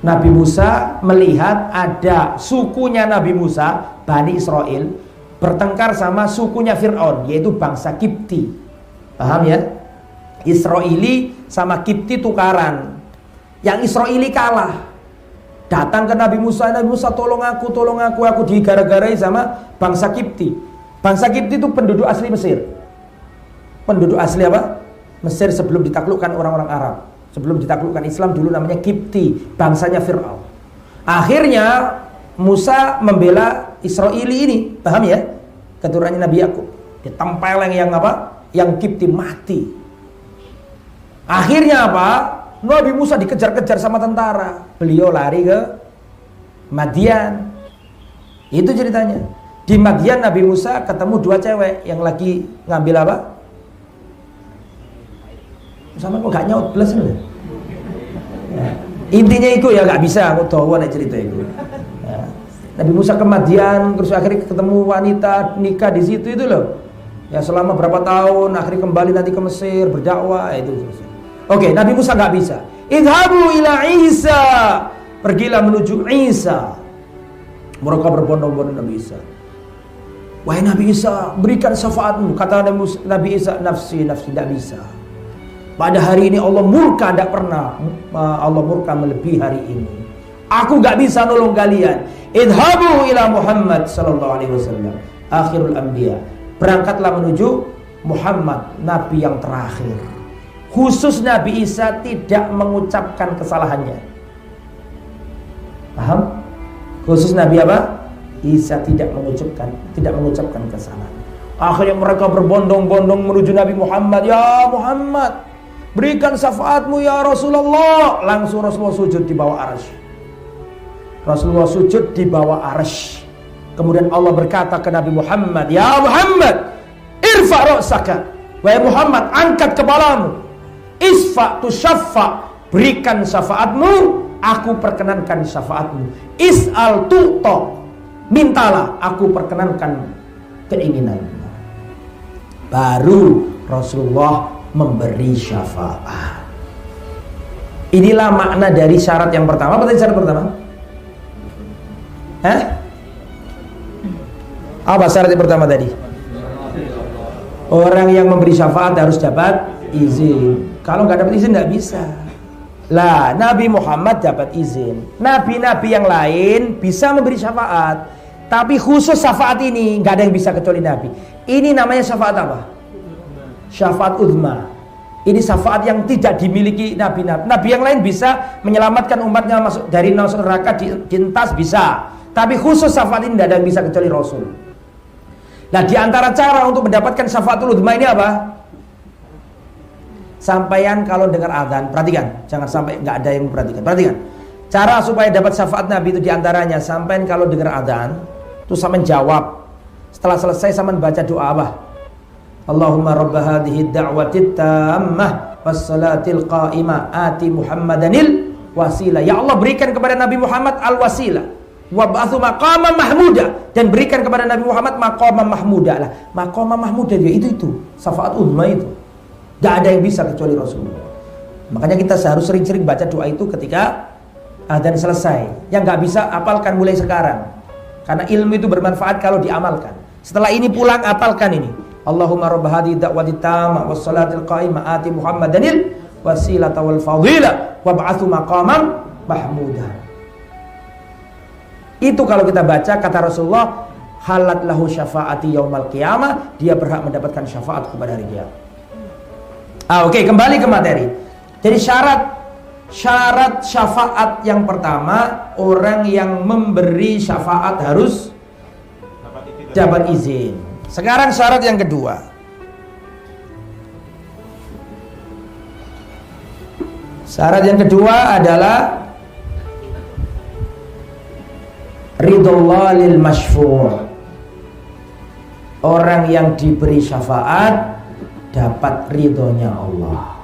Nabi Musa melihat ada sukunya Nabi Musa, Bani Israel, bertengkar sama sukunya Fir'aun, yaitu bangsa Kipti. Paham ya? Israeli sama Kipti tukaran. Yang Israeli kalah. Datang ke Nabi Musa tolong aku digara-garai sama bangsa Kipti. Bangsa Kipti itu penduduk asli Mesir. Penduduk asli apa? Mesir sebelum ditaklukkan orang-orang Arab. Sebelum ditaklukkan Islam dulu namanya Kipti, bangsanya Fir'aun. Akhirnya Musa membela Israeli ini, paham ya? Keturunannya Nabi Yakub. Ditempeleng yang apa? Yang Kipti mati. Akhirnya apa? Nabi Musa dikejar-kejar sama tentara. Beliau lari ke Madian. Itu ceritanya. Di Madian Nabi Musa ketemu 2 cewek yang lagi ngambil apa? Sama kok gak nyaut belas loh. Ya. Intinya itu ya gak bisa aku tahu nek cerita itu. Ya. Nabi Musa ke Madian, terus akhirnya ketemu wanita nikah di situ itu loh. Ya selama berapa tahun, akhirnya kembali nanti ke Mesir berdakwah itu. Oke, Nabi Musa nggak bisa. Idhabu ila Isa, pergilah menuju Isa. Mereka berbondong-bondong Nabi Isa. Wahai Nabi Isa, berikan syafaatmu. Kata Nabi Isa, nafsi tidak bisa. Pada hari ini Allah murka, tidak pernah Allah murka melebihi hari ini. Aku nggak bisa nolong kalian. Idhabu ila Muhammad sallallahu alaihi wasallam, akhirul anbiya. Berangkatlah menuju Muhammad, Nabi yang terakhir. Khusus Nabi Isa tidak mengucapkan kesalahannya. Paham? Khusus Nabi apa? Isa tidak mengucapkan kesalahan. Akhirnya mereka berbondong-bondong menuju Nabi Muhammad. Ya Muhammad, berikan syafaatmu ya Rasulullah. Langsung Rasulullah sujud di bawah arsy. Rasulullah sujud di bawah arsy. Kemudian Allah berkata ke Nabi Muhammad, ya Muhammad, irfa' ra'saka. Wahai Muhammad, angkat kepalamu. Isfa' tu syaffa', berikan syafaatmu, aku perkenankan syafaatmu. Is'al tu'ta, mintalah, aku perkenankan keinginanmu. Baru Rasulullah memberi syafaat. Inilah makna dari syarat yang pertama. Apa tadi syarat pertama? Apa syarat yang pertama tadi? Orang yang memberi syafaat harus dapat izin. Kalau nggak dapat izin nggak bisa. Lah, Nabi Muhammad dapat izin. Nabi-nabi yang lain bisa memberi syafaat, tapi khusus syafaat ini nggak ada yang bisa kecuali Nabi. Ini namanya syafaat apa? Syafaat uzma. Ini syafaat yang tidak dimiliki nabi-nabi. Nabi yang lain bisa menyelamatkan umatnya masuk dari neraka dientas bisa. Tapi khusus syafaat ini tidak ada yang bisa kecuali Rasul. Nah, di antara cara untuk mendapatkan syafaatul uzma ini apa? Sampaian kalau dengar azan, perhatikan, jangan sampai nggak ada yang memperhatikan. Perhatikan, cara supaya dapat syafaat Nabi itu diantaranya, sampaian kalau dengar azan, terus sampean jawab. Setelah selesai sampean baca doa apa? Allahumma rabb hadhihi da'watit tammah wassalatil qa'imah ati Muhammadanil wasilah. Ya Allah, berikan kepada Nabi Muhammad al-wasilah wab'athu maqamam mahmuda, dan berikan kepada Nabi Muhammad maqamam mahmuda. Lah, maqamam mahmuda itu syafaat uzma itu. Gak ada yang bisa kecuali Rasulullah. Makanya kita harus sering-sering baca doa itu ketika adzan selesai. Yang gak bisa, apalkan mulai sekarang. Karena ilmu itu bermanfaat kalau diamalkan. Setelah ini pulang, apalkan ini. Allahumma rabb hadhihi da'wati tammah wassalatil qa'imah ati Muhammadanil wasilata wal fadilah wab'athu maqamam mahmudah. Itu kalau kita baca, kata Rasulullah, halat lahu syafaati yaumal qiyamah, dia berhak mendapatkan syafaat pada hari kiamat. Oke, kembali ke materi. Jadi syarat syafaat yang pertama, orang yang memberi syafaat harus dapat izin. Sekarang syarat yang kedua. Syarat yang kedua adalah ridhollah lil masyfu'. Orang yang diberi syafaat dapat ridhonya Allah.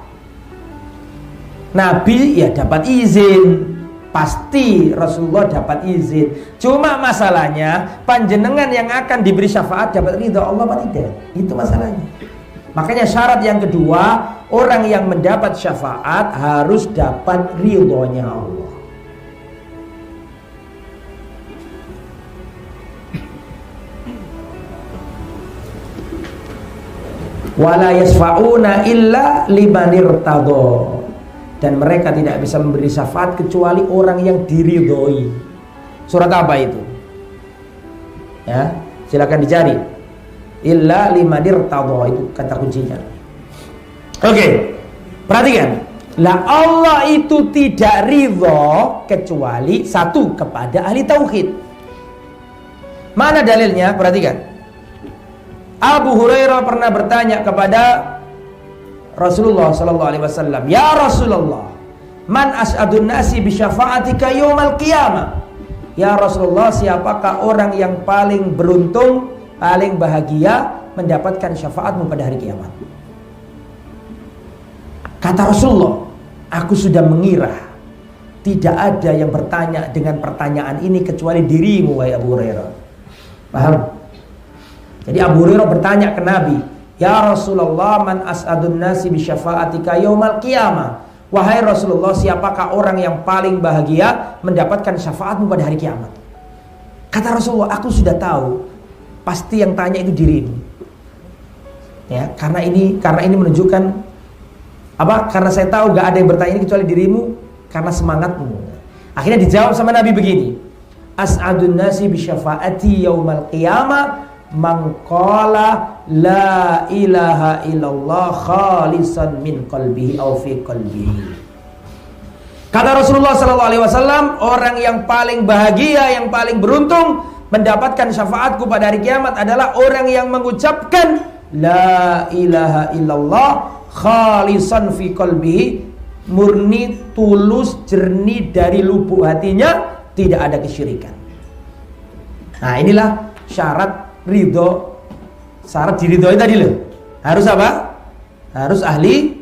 Nabi ya dapat izin, pasti Rasulullah dapat izin. Cuma masalahnya panjenengan yang akan diberi syafaat dapat ridho Allah apa tidak? Itu masalahnya. Makanya syarat yang kedua, orang yang mendapat syafaat harus dapat ridhonya Allah. Wala yasfa'una illa liman irtadha, dan mereka tidak bisa memberi syafaat kecuali orang yang diridhoi. Surat apa itu? Ya, silakan dicari. Illa liman irtadha, itu kata kuncinya. Oke, perhatikan. Lah, Allah itu tidak ridho kecuali satu, kepada ahli tauhid. Mana dalilnya? Perhatikan. Abu Hurairah pernah bertanya kepada Rasulullah sallallahu alaihi wasallam, "Ya Rasulullah, Man as'adun nasi bi syafa'atika yaumal qiyamah. Ya Rasulullah, siapakah orang yang paling beruntung, paling bahagia mendapatkan syafaatmu pada hari kiamat? Kata Rasulullah, aku sudah mengira tidak ada yang bertanya dengan pertanyaan ini kecuali dirimu, wahai Abu Hurairah. Paham? Jadi Abu Hurairah bertanya ke Nabi, ya Rasulullah, man as'adun nasi bi syafa'atika yaumal qiyamah. Wahai Rasulullah, siapakah orang yang paling bahagia mendapatkan syafaatmu pada hari kiamat? Kata Rasulullah, aku sudah tahu pasti yang tanya itu dirimu. Ya, karena ini menunjukkan apa? Karena saya tahu gak ada yang bertanya ini kecuali dirimu, karena semangatmu. Akhirnya dijawab sama Nabi begini, as'adun nasi bi syafaati yaumal qiyamah man qala la ilaha illallah khalisan min qalbihi aw fi qalbihi. Kata Rasulullah sallallahu alaihi wasallam, orang yang paling bahagia, yang paling beruntung mendapatkan syafaatku pada hari kiamat adalah orang yang mengucapkan la ilaha illallah khalisan fi qalbihi, murni, tulus, jernih dari lubuk hatinya, tidak ada kesyirikan. Nah, inilah syarat ridho. Syarat diridhoi tadi loh. Harus apa? Harus ahli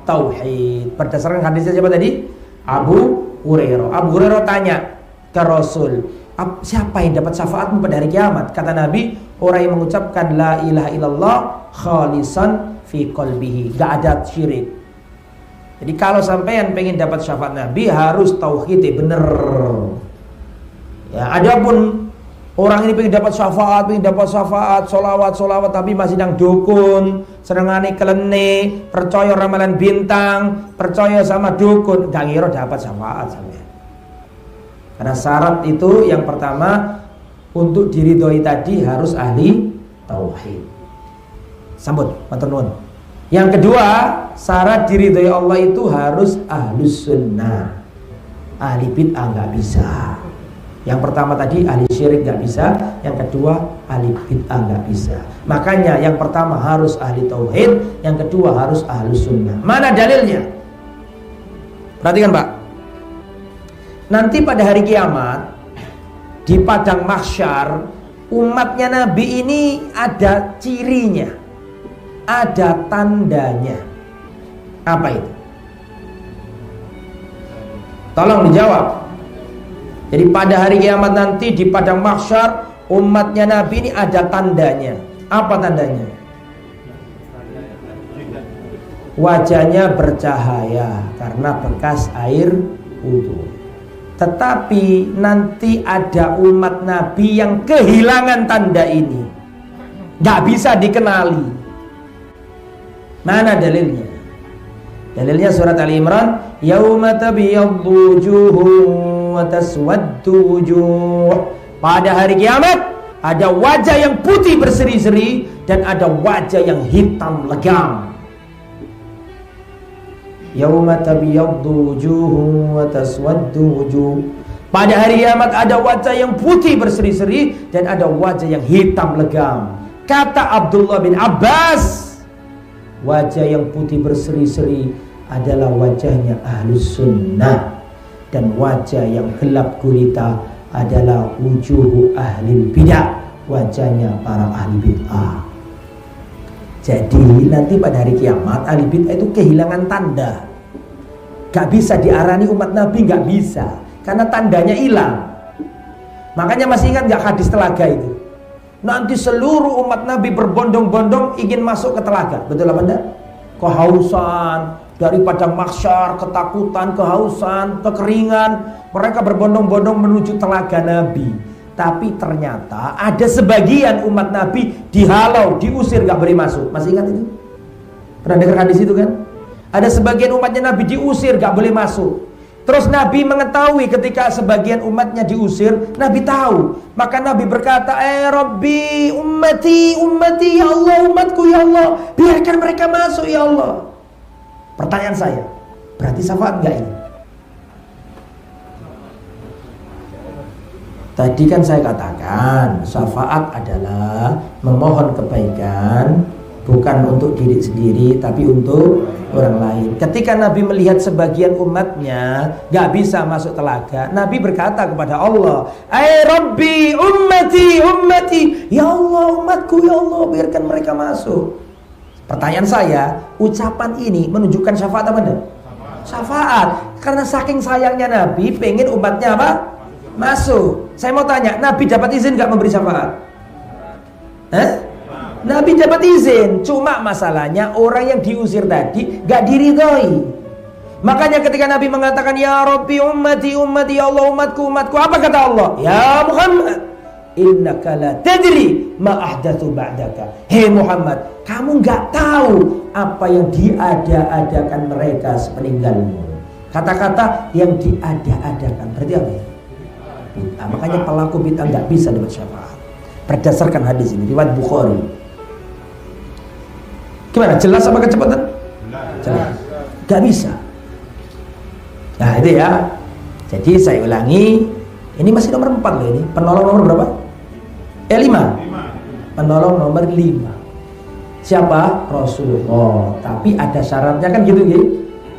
tauhid. Berdasarkan hadisnya siapa tadi? Abu Hurairah. Abu Hurairah tanya ke Rasul, siapa yang dapat syafaatmu pada hari kiamat? Kata Nabi, orang yang mengucapkan la ilaha illallah khalisan fi qalbihi, gak ada syirik. Jadi kalau sampean pengen dapat syafaat Nabi, harus tauhid bener. Ya, adapun orang ini pengen dapat syafaat, solawat, tapi masih nang dukun, senengane kelene, percaya ramalan bintang, percaya sama dukun, gak ngira dapat syafaat sampean. Karena syarat itu yang pertama, untuk diridhoi tadi harus ahli tauhid. Sambut, matur nuwun. Yang kedua, syarat diridhoi Allah itu harus ahlus sunnah. Ahli bid'ah nggak bisa. Yang pertama tadi ahli syirik nggak bisa, yang kedua ahli bid'ah nggak bisa. Makanya yang pertama harus ahli tauhid, yang kedua harus ahlus sunnah. Mana dalilnya? Perhatikan Pak. Nanti pada hari kiamat di padang mahsyar, umatnya Nabi ini ada cirinya, ada tandanya. Apa itu? Tolong dijawab. Jadi pada hari kiamat nanti di padang mahsyar, umatnya Nabi ini ada tandanya. Apa tandanya? Wajahnya bercahaya karena bekas air wudu. Tetapi nanti ada umat Nabi yang kehilangan tanda ini, gak bisa dikenali. Mana dalilnya? Dalilnya surat Ali Imran, yauma tabyaddu wujuhun wa taswaddu wujuh. Pada hari kiamat ada wajah yang putih berseri-seri dan ada wajah yang hitam legam. Yauma tabyaddu wujuhun wa taswaddu wujuh. Pada hari kiamat ada wajah yang putih berseri-seri dan ada wajah yang hitam legam. Kata Abdullah bin Abbas, wajah yang putih berseri-seri adalah wajahnya ahlus sunnah, dan wajah yang gelap gulita adalah wujuhu ahli bidah, wajahnya para ahli bid'ah. Jadi nanti pada hari kiamat ahli bid'ah itu kehilangan tanda. Gak bisa diarani umat Nabi, gak bisa, karena tandanya hilang. Makanya masih ingat gak hadis telaga itu? Nanti seluruh umat Nabi berbondong-bondong ingin masuk ke telaga. Betul apa enggak? Kehausan, dari padang mahsyar, ketakutan, kehausan, kekeringan. Mereka berbondong-bondong menuju telaga Nabi. Tapi ternyata ada sebagian umat Nabi dihalau, diusir, gak boleh masuk. Masih ingat itu? Pernah dengar hadis itu kan? Ada sebagian umatnya Nabi diusir, gak boleh masuk. Terus Nabi mengetahui ketika sebagian umatnya diusir, Nabi tahu. Maka Nabi berkata, Rabbi, ummati, ya Allah, umatku ya Allah, biarkan mereka masuk ya Allah. Pertanyaan saya, berarti syafaat enggak ini? Tadi kan saya katakan, syafaat adalah memohon kebaikan bukan untuk diri sendiri tapi untuk orang lain. Ketika Nabi melihat sebagian umatnya gak bisa masuk telaga, Nabi berkata kepada Allah, "Ai Rabbi ummati ummati, ya Allah umatku, ya Allah biarkan mereka masuk." Pertanyaan saya, ucapan ini menunjukkan syafaat apa enggak? Syafaat. Karena saking sayangnya Nabi pengen umatnya apa? Masuk. Saya mau tanya, Nabi dapat izin gak memberi syafaat? Nabi dapat izin, cuma masalahnya orang yang diusir tadi gak diridhoi. Makanya ketika Nabi mengatakan ya Rabbi ummati ummati, ya Allah umatku umatku, apa kata Allah? Ya Muhammad, innaka la tadri ma ahdatsu ba'daka. Hei Muhammad, kamu gak tahu apa yang diada-adakan mereka sepeninggalmu. Kata-kata yang diada-adakan berarti apa ya? Bid'ah. Makanya pelaku bid'ah gak bisa dapat syafaat. Berdasarkan hadis ini riwayat Bukhari. Gimana? Jelas apa kecepatan? Jelas. Gak bisa. Nah itu ya. Jadi saya ulangi, ini masih nomor 4 loh ini. Penolong nomor berapa? 5. Penolong nomor 5. Siapa? Rasulullah. Tapi ada syaratnya kan gitu gitu.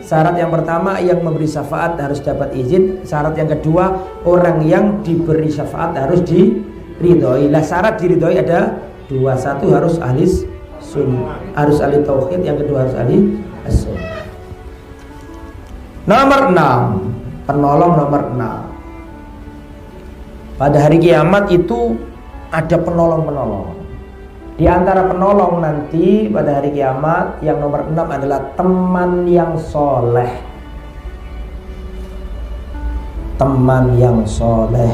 Syarat yang pertama yang memberi syafaat harus dapat izin. Syarat yang kedua orang yang diberi syafaat harus diridhoi. Lah syarat diridhoi ada 2. Satu harus ahli sunnah, harus ahli tauhid. Yang kedua harus ahli as-sunnah. Nomor 6. Penolong nomor 6. Pada hari kiamat itu ada penolong-penolong. Di antara penolong nanti pada hari kiamat yang nomor 6 adalah teman yang soleh. Teman yang soleh.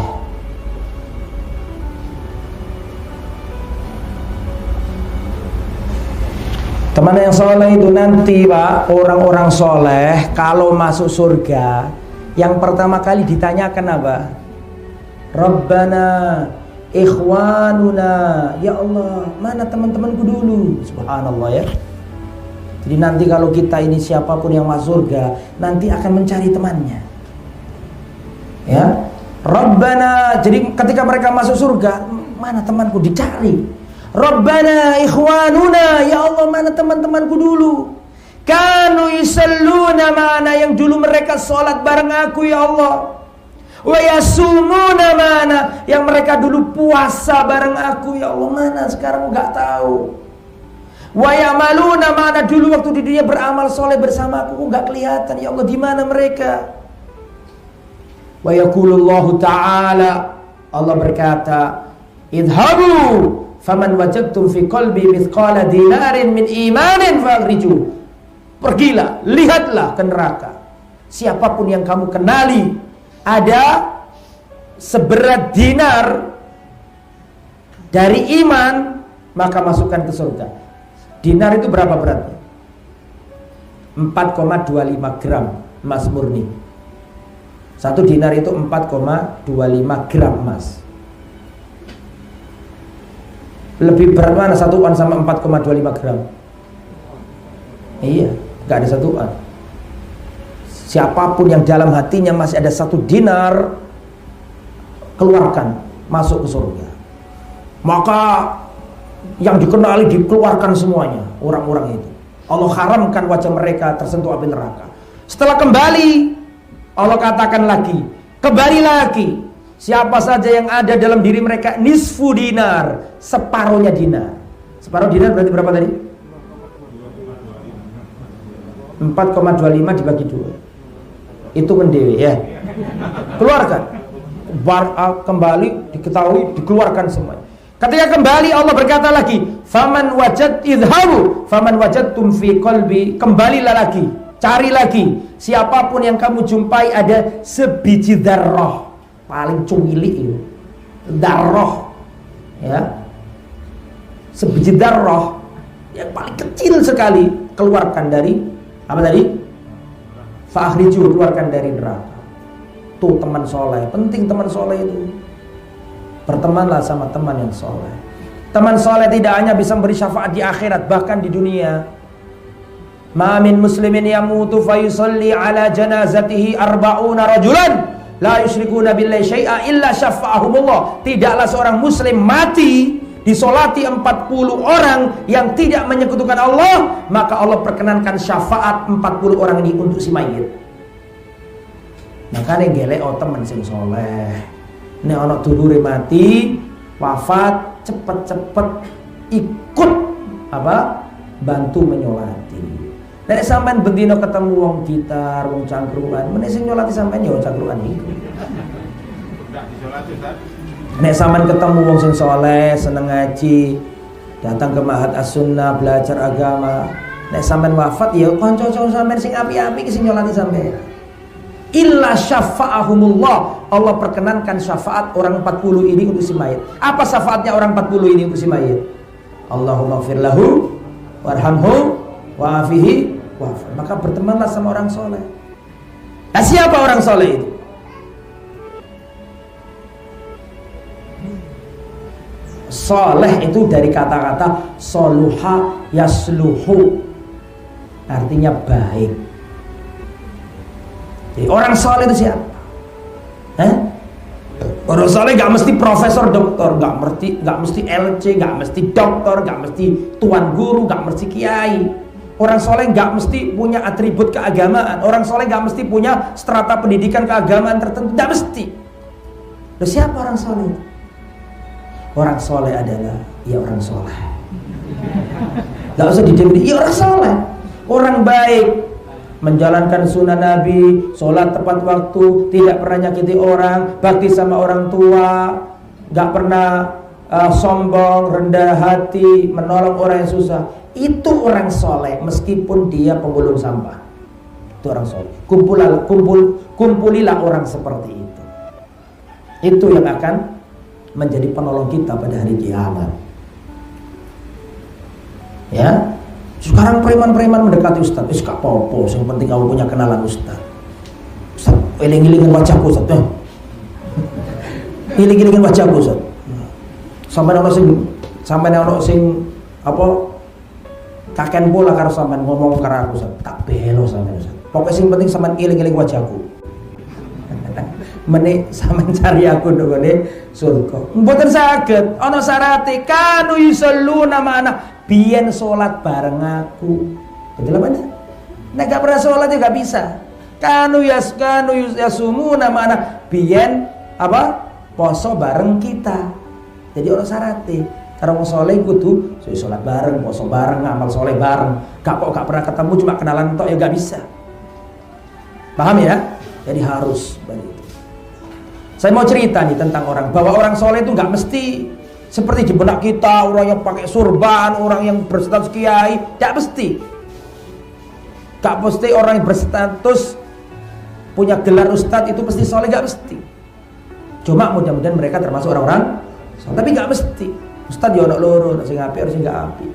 Teman yang soleh itu nanti Pak, orang-orang soleh kalau masuk surga yang pertama kali ditanyakan apa? Rabbana ikhwanuna, ya Allah mana teman-temanku dulu. Subhanallah ya. Jadi nanti kalau kita ini siapapun yang masuk surga nanti akan mencari temannya. Ya, Rabbana. Jadi ketika mereka masuk surga, mana temanku, dicari. Rabbana ikhwanuna, ya Allah mana teman-temanku dulu. Kanu yusalluna, mana yang dulu mereka sholat bareng aku ya Allah. Wa yasumuna, mana yang mereka dulu puasa bareng aku ya Allah, mana sekarang enggak tahu. Wa yamaluna, mana dulu waktu di dunia beramal soleh bersama aku enggak kelihatan ya Allah, di mana mereka. Wa yaqulullahu ta'ala, Allah berkata, idhabu faman wajadtum fi qalbi mithqala dinarin min imanin fa'riju. Pergilah, lihatlah ke neraka. Siapapun yang kamu kenali ada seberat dinar dari iman, maka masukkan ke surga. Dinar itu berapa beratnya? 4,25 gram emas murni. Satu dinar itu 4,25 gram emas. Lebih berat mana satuan sama 4,25 gram? Iya, gak ada satuan. Siapapun yang dalam hatinya masih ada 1 dinar, keluarkan, masuk ke surga. Maka yang dikenali dikeluarkan semuanya, orang-orang itu. Allah haramkan wajah mereka tersentuh api neraka. Setelah kembali, Allah katakan lagi, kembali lagi. Siapa saja yang ada dalam diri mereka nisfu dinar, separuhnya dinar. Separuh dinar berarti berapa tadi? 4,25 dibagi 2. Itu mendewi ya. Keluarkan. Kembali diketahui dikeluarkan semuanya. Ketika kembali Allah berkata lagi, faman wajad idhabu faman wajadtum fi qalbi, kembalilah lagi, cari lagi. Siapapun yang kamu jumpai ada sebiji darah, paling cumili itu darah ya, sebiji darah yang paling kecil sekali, keluarkan dari apa tadi? Fa'akhriju, keluarkan dari neraka. Tuh teman soleh, penting teman soleh itu. Bertemanlah sama teman yang soleh. Teman soleh tidak hanya bisa memberi syafaat di akhirat, bahkan di dunia. Ma min muslimin yamutu fayusalli ala janazatihi arba'una rajulan la yusyrikuna billahi syai'a illa syafa'ahumullah. Tidaklah seorang muslim mati disolati 40 orang yang tidak menyekutukan Allah, maka Allah perkenankan syafaat 40 orang ini untuk si mayit. Makanya gelek temen sing soleh, nek ana dulure mati wafat, cepet-cepet ikut bantu menyolati. Nek sampean bendina ketemu wong gitar, wong cangkruan, meneh sing nyolati sampean ya cangkruan iku. Nek sampean ketemu wong sing saleh, seneng ngaji, datang ke Ma'had As-Sunnah belajar agama, nek sampean wafat ya kanca-kanca sampean sing apik-apik sing nyolati sampean. Illa syafa'ahumullah, Allah perkenankan syafaat orang 40 ini untuk si mayit. Apa syafaatnya orang 40 ini untuk si mayit? Allahumma ighfir lahu warhamhu wa'afihi wa'fu. Maka bertemanlah sama orang soleh. Nah, siapa orang soleh itu? Soleh itu dari kata-kata soluha yasluhu, artinya baik. Jadi orang soleh itu siapa? Orang soleh gak mesti profesor doktor, gak mesti LC, gak mesti doktor, gak mesti tuan guru, gak mesti kiai. Orang soleh gak mesti punya atribut keagamaan. Orang soleh gak mesti punya strata pendidikan keagamaan tertentu, gak mesti. Loh, siapa orang soleh? Orang soleh adalah ya orang soleh. Gak usah didefinisi, ya orang soleh, orang baik, menjalankan sunnah Nabi, sholat tepat waktu, tidak pernah nyakiti orang, bakti sama orang tua, gak pernah sombong, rendah hati, menolong orang yang susah. Itu orang soleh, meskipun dia pemulung sampah. Itu orang soleh. Kumpulilah orang seperti itu. Itu yang akan menjadi penolong kita pada hari kiamat. Ya, sekarang preman-preman mendekati Ustaz, gak apa-apa, yang penting kamu punya kenalan Ustaz. Ustaz, eling-elingin wajahku Ustaz. Eling-elingin wajahku Ustaz. Sampai ono sing kaken bola karo sampean ngomong karo aku Ustaz. Tak belo sampean Ustaz. Pokoke sing penting sampean eling-eling wajahku. Menik sampean cari aku ndongone surga. Mboten saged, ana syaraté kanu yusalluna ma'ana, biyen salat bareng aku. Betul apa enggak? Nek gak pernah salat ya gak bisa. Kanu yasumuna ma'ana, biyen poso bareng kita. Jadi ana syaraté. Karo wong saleh kudu salat bareng, poso bareng, ngamal saleh bareng. Gak pernah ketemu cuma kenalan tok ya gak bisa. Paham ya? Jadi harus begitu. Saya mau cerita nih tentang orang, bahwa orang soleh itu nggak mesti seperti di benak kita, orang yang pakai surban, orang yang berstatus kiai, nggak mesti. Nggak mesti orang yang berstatus punya gelar ustadz itu pasti soleh, nggak mesti. Cuma mudah-mudahan mereka termasuk orang-orang soleh, tapi nggak mesti. Ustadz ya ono loro, sing apik, harus nggak apik.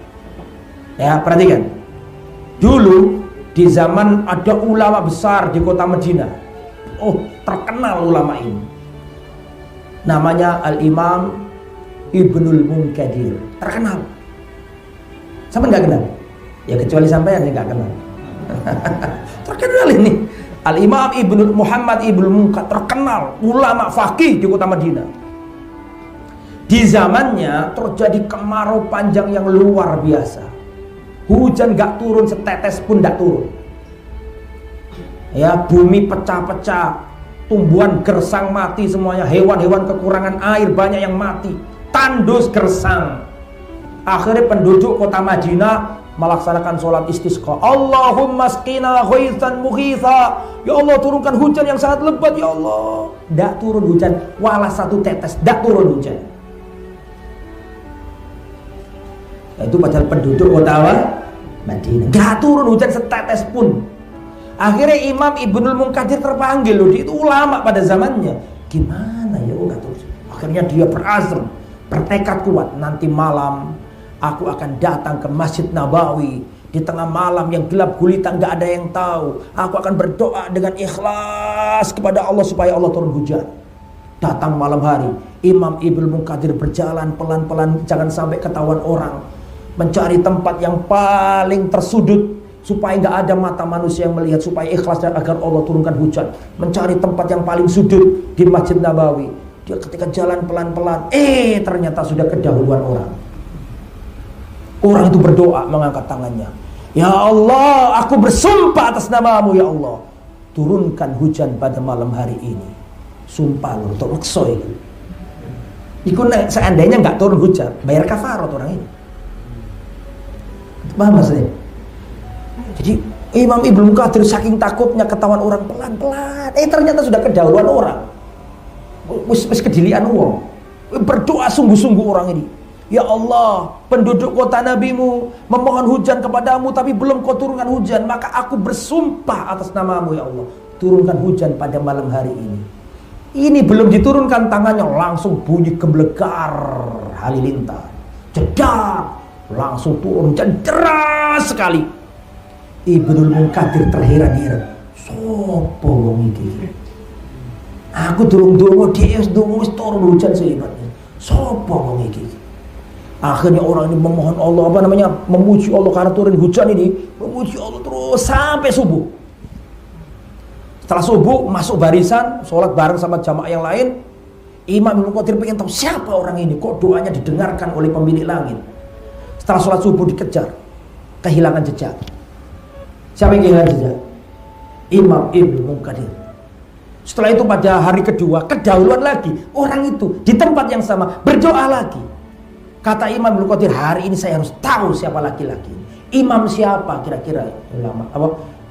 Ya, perhatikan. Dulu di zaman ada ulama besar di kota Madinah. Oh, terkenal ulama ini. Namanya Al-Imam Ibnul Munkadir. Terkenal. Sampai nggak kenal? Ya kecuali sampean yang nggak kenal. Terkenal ini. Al-Imam Muhammad Ibnul Munkadir, terkenal ulama faqih di kota Madinah. Di zamannya terjadi kemarau panjang yang luar biasa. Hujan nggak turun setetes pun nggak turun. Ya, bumi pecah-pecah. Tumbuhan gersang mati semuanya, hewan-hewan kekurangan air banyak yang mati, tandus gersang. Akhirnya penduduk kota Madinah melaksanakan sholat istisqa. Allahumma asqina ghaitsan mughitha. Ya Allah, turunkan hujan yang sangat lebat ya Allah. Tidak turun hujan, walau satu tetes, tidak turun hujan. Itu padahal penduduk kota Madinah, tidak turun hujan setetes pun. Akhirnya Imam Ibnul Munkadir terpanggil loh, dia itu ulama pada zamannya. Gimana ya udah terus. Akhirnya dia berazam, bertekad kuat, nanti malam aku akan datang ke Masjid Nabawi di tengah malam yang gelap gulita, nggak ada yang tahu. Aku akan berdoa dengan ikhlas kepada Allah supaya Allah turun hujan. Datang malam hari, Imam Ibnul Munkadir berjalan pelan-pelan, jangan sampai ketahuan orang, mencari tempat yang paling tersudut supaya nggak ada mata manusia yang melihat, supaya ikhlas dan agar Allah turunkan hujan. Mencari tempat yang paling sudut di Masjid Nabawi. Dia ketika jalan pelan-pelan, ternyata sudah kedahuluan orang. Orang itu berdoa mengangkat tangannya. Ya Allah, aku bersumpah atas namamu ya Allah, turunkan hujan pada malam hari ini. Sumpah loh, untuk lekso itu. Iku seandainya nggak turun hujan, bayar kafarat orang ini. Paham maksudnya? Jadi Imam Ibnu Katsir saking takutnya ketahuan orang pelan-pelan, ternyata sudah kedahuluan orang. Wis kedilian wong. Berdoa sungguh-sungguh orang ini. Ya Allah, penduduk kota Nabimu memohon hujan kepadamu, tapi belum kau turunkan hujan, maka aku bersumpah atas namamu ya Allah, turunkan hujan pada malam hari ini. Ini belum diturunkan, tangannya langsung bunyi gemblegar halilintar, jedak, langsung turun dan deras sekali. Ibnul Munkadir terheran-heran, sopo wong iki? Aku durung-durung dia wis turun hujan sehebatnya. Sopo wong iki? Akhirnya orang ini memohon Allah, memuji Allah karena turun hujan ini, memuji Allah terus sampai subuh. Setelah subuh masuk barisan, sholat bareng sama jamaah yang lain. Imam Ibnu Katsir pengen tahu siapa orang ini, kok doanya didengarkan oleh pemilik langit. Setelah sholat subuh dikejar, kehilangan jejak. Siapa yang kehilangan jejak? Imam Ibnu Katsir. Setelah itu pada hari kedua, kedahuluan lagi, orang itu di tempat yang sama berdoa lagi. Kata Imam Ibnu Katsir, hari ini saya harus tahu siapa laki-laki. Imam siapa kira-kira ulama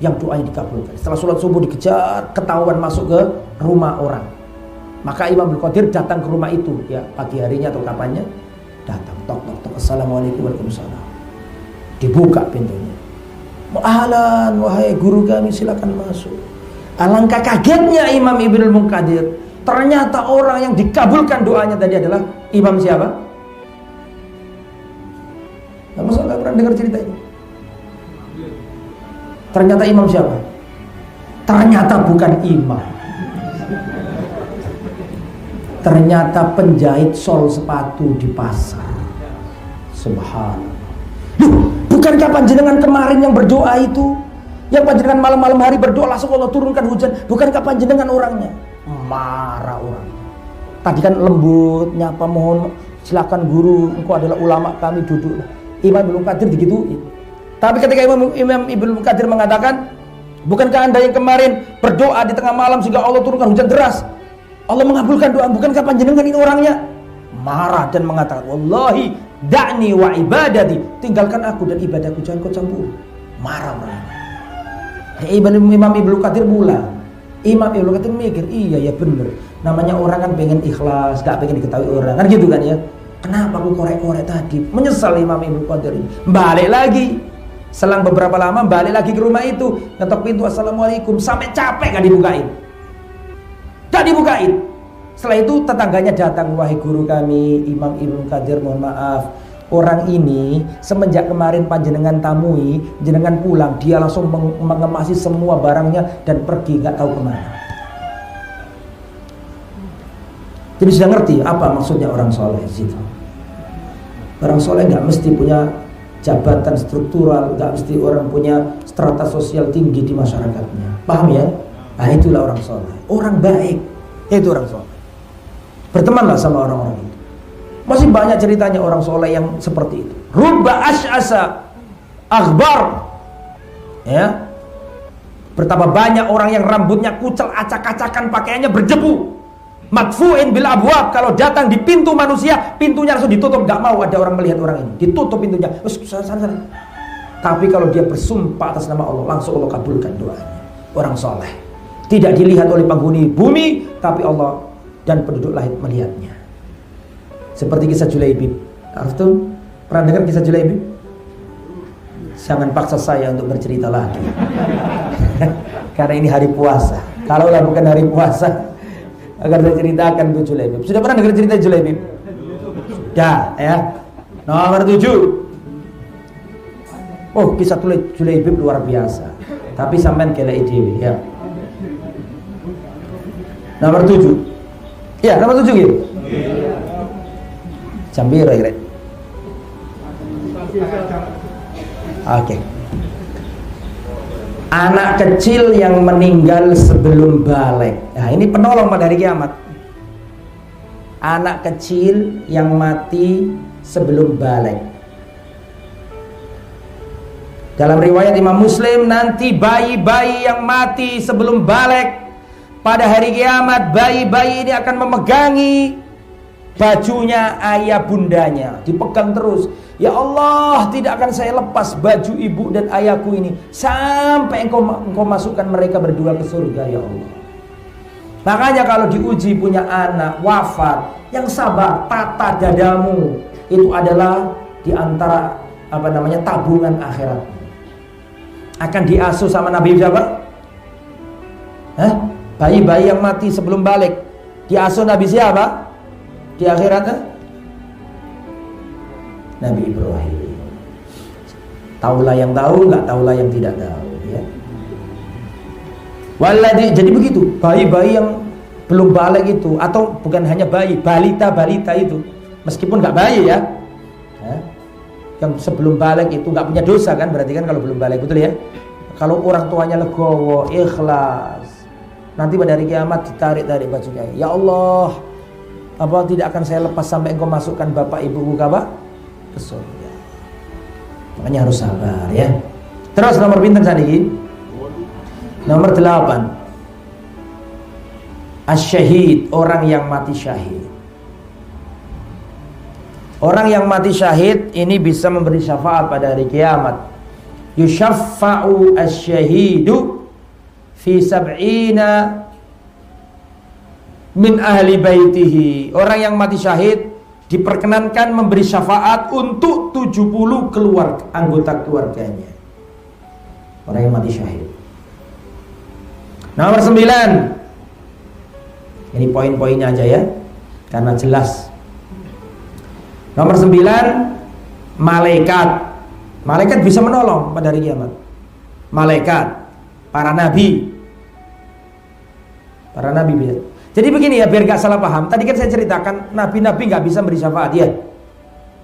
yang doanya dikabulkan. Setelah sholat subuh dikejar, ketahuan masuk ke rumah orang. Maka Imam Ibnu Katsir datang ke rumah itu, ya pagi harinya atau kapannya, datang, tok tok tok, assalamualaikum warahmatullahi wabarakatuh. Dibuka pintunya. Ahlan, wahai guru kami, silakan masuk. Alangkah kagetnya Imam Ibnu Katsir, ternyata orang yang dikabulkan doanya tadi adalah imam siapa? Masa nggak pernah dengar cerita ini? Ternyata imam siapa? Ternyata bukan imam. Ternyata penjahit sol sepatu di pasar. Subhanallah. Loh, bukankah panjenengan kemarin yang berdoa itu, yang panjenengan malam-malam hari berdoa langsung Allah turunkan hujan? Bukankah panjenengan orangnya? Marah orang. Tadi kan lembut, nyapa, mohon silakan guru, engkau adalah ulama kami, duduk. Imam Ibnu Katsir digituin. Tapi ketika Imam Ibnu Katsir mengatakan, bukankah anda yang kemarin berdoa di tengah malam sehingga Allah turunkan hujan deras, Allah mengabulkan doa, bukankah panjenengan ini orangnya? Marah dan mengatakan, wallahi da'ni wa ibadati, tinggalkan aku dan ibadahku, jangan kau campur. Marah mereka. Imam Ibnu Katsir pulang. Imam Ibnu Katsir mikir, iya ya bener, namanya orang kan pengen ikhlas, gak pengen diketahui orang, kan gitu kan ya. Kenapa aku korek-korek tadi? Menyesal Imam Ibnu Katsir ini. Balik lagi. Selang beberapa lama balik lagi ke rumah itu, ngetok pintu, assalamualaikum, sampai capek gak dibukain. Gak dibukain. Setelah itu tetangganya datang, wahai guru kami Imam Ibnu Katsir, mohon maaf, orang ini semenjak kemarin panjenengan tamui, jenengan pulang, dia langsung mengemasi semua barangnya dan pergi gak tahu kemana. Jadi sudah ngerti apa maksudnya orang soleh di situ. Orang soleh nggak mesti punya jabatan struktural, nggak mesti orang punya strata sosial tinggi di masyarakatnya. Paham ya? Nah itulah orang soleh. Orang baik, itu orang soleh. Bertemanlah sama orang-orang itu. Masih banyak ceritanya orang soleh yang seperti itu. Rubba ash'asa akhbar. Ya. Betapa banyak orang yang rambutnya kucel, acak-acakan, pakaiannya berdebu. Madfu'in bil abwab, kalau datang di pintu manusia, pintunya langsung ditutup, gak mau ada orang melihat orang ini, ditutup pintunya. Sana. Tapi kalau dia bersumpah atas nama Allah, langsung Allah kabulkan doanya. Orang soleh tidak dilihat oleh penghuni bumi, tapi Allah dan penduduk langit melihatnya. Seperti kisah Julaibib. Arftum, pernah dengar kisah Julaibib? Jangan paksa saya untuk bercerita lagi. Karena ini hari puasa. Kalaulah bukan hari puasa, agar saya ceritakan itu Julaibib. Sudah pernah dengar cerita Julaibib? Sudah ya. Nomor 7. Oh, kisah Julaibib luar biasa. Tapi sampean kelek dhewe ya. Nomor 7. Ya, nomor 7 gitu. Jam piro kira? Oke. Anak kecil yang meninggal sebelum balik. Nah, ini penolong pada hari kiamat. anak kecil yang mati sebelum balik. Dalam riwayat Imam Muslim, nanti bayi-bayi yang mati sebelum balik pada hari kiamat, bayi-bayi ini akan memegangi bajunya ayah bundanya, dipegang terus. Ya Allah, tidak akan saya lepas baju ibu dan ayahku ini sampai engkau masukkan mereka berdua ke surga, ya Allah. Makanya kalau diuji punya anak wafat, yang sabar, tata dadamu, itu adalah diantara tabungan akhirat. Akan diasuh sama Nabi siapa? Bayi-bayi yang mati sebelum balik diasuh Nabi siapa? Di akhirat Nabi Ibrahim. Taulah yang tahu, nggak taulah yang tidak tahu, ya. Jadi begitu, bayi-bayi yang belum balik itu, atau bukan hanya bayi, balita-balita itu, meskipun nggak bayi ya, yang sebelum balik itu nggak punya dosa kan, berarti kan kalau belum balik, betul ya. Kalau orang tuanya legowo, ikhlas, nanti pada hari kiamat ditarik-tarik bajunya. Ya Allah, tidak akan saya lepas sampai engkau masukkan bapak ibuku ke surga. Makanya harus sabar ya. Terus nomor pinten saniki? Nomor 8. Asyahid, orang yang mati syahid. Orang yang mati syahid ini bisa memberi syafaat pada hari kiamat. Yushaffa'u asyahidu fi sab'ina min ahli baitihi. Orang yang mati syahid diperkenankan memberi syafaat untuk 70 anggota keluarganya. Orang yang mati syahid. Nomor 9. Ini poin-poinnya aja ya, karena jelas. Nomor 9, malaikat. Malaikat bisa menolong pada hari kiamat. Malaikat, para nabi bisa. Jadi begini ya, biar gak salah paham. Tadi kan saya ceritakan nabi-nabi gak bisa beri syafaat ya.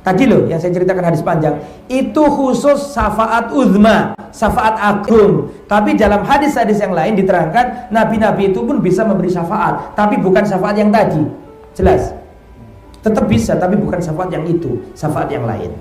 Tadi loh yang saya ceritakan hadis panjang, itu khusus syafaat uzma, syafaat agung. Tapi dalam hadis-hadis yang lain diterangkan nabi-nabi itu pun bisa memberi syafaat, tapi bukan syafaat yang tadi. Jelas? Tetap bisa, tapi bukan syafaat yang itu, syafaat yang lain.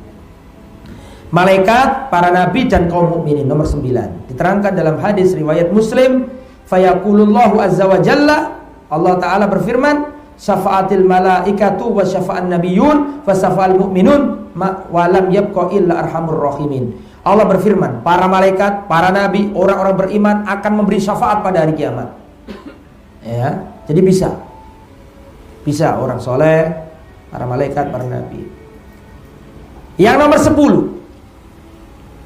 Malaikat, para nabi dan kaum mukminin. Nomor 9 diterangkan dalam hadis riwayat Muslim, fayaqulullahu azza wa jalla, Allah Ta'ala berfirman, syafa'atil malaikatu wa syafa'an nabiyun wa syafa'al mu'minun wa lam yabqa illa arhamur rahimin. Allah berfirman, para malaikat, para nabi, orang-orang beriman akan memberi syafaat pada hari kiamat. Ya, jadi bisa orang soleh, para malaikat, para nabi. Yang nomor 10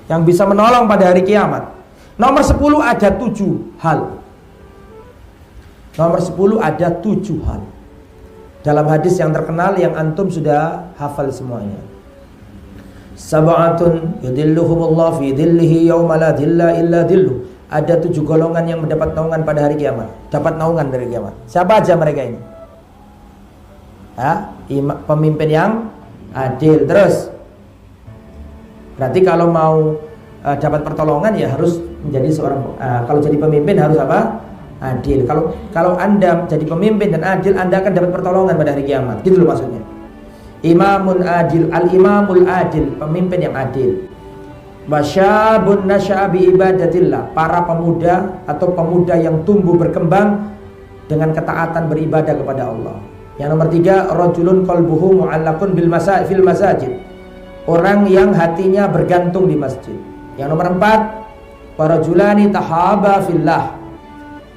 yang bisa menolong pada hari kiamat. Nomor 10 ada 7 hal. Nomor 10 ada 7 hal. Dalam hadis yang terkenal yang antum sudah hafal semuanya. Sab'atun yudilluhumullah fi dhillihi yawma la dhilla illa dhilluh. Ada 7 golongan yang mendapat naungan pada hari kiamat. Dapat naungan dari kiamat. Siapa aja mereka ini? Pemimpin yang adil. Terus, berarti kalau mau dapat pertolongan ya harus menjadi seorang kalau jadi pemimpin harus apa? Adil. Kalau Anda jadi pemimpin dan adil, Anda akan dapat pertolongan pada hari kiamat. Gitu loh maksudnya. Imamun adil, al-imamul adil, pemimpin yang adil. Wasyabun nasya'a bi ibadatillah, para pemuda atau pemuda yang tumbuh berkembang dengan ketaatan beribadah kepada Allah. Yang nomor 3, rajulun qalbuhu mu'allaqun fil masajid, orang yang hatinya bergantung di masjid. Yang nomor 4, warajulani tahaba fillah,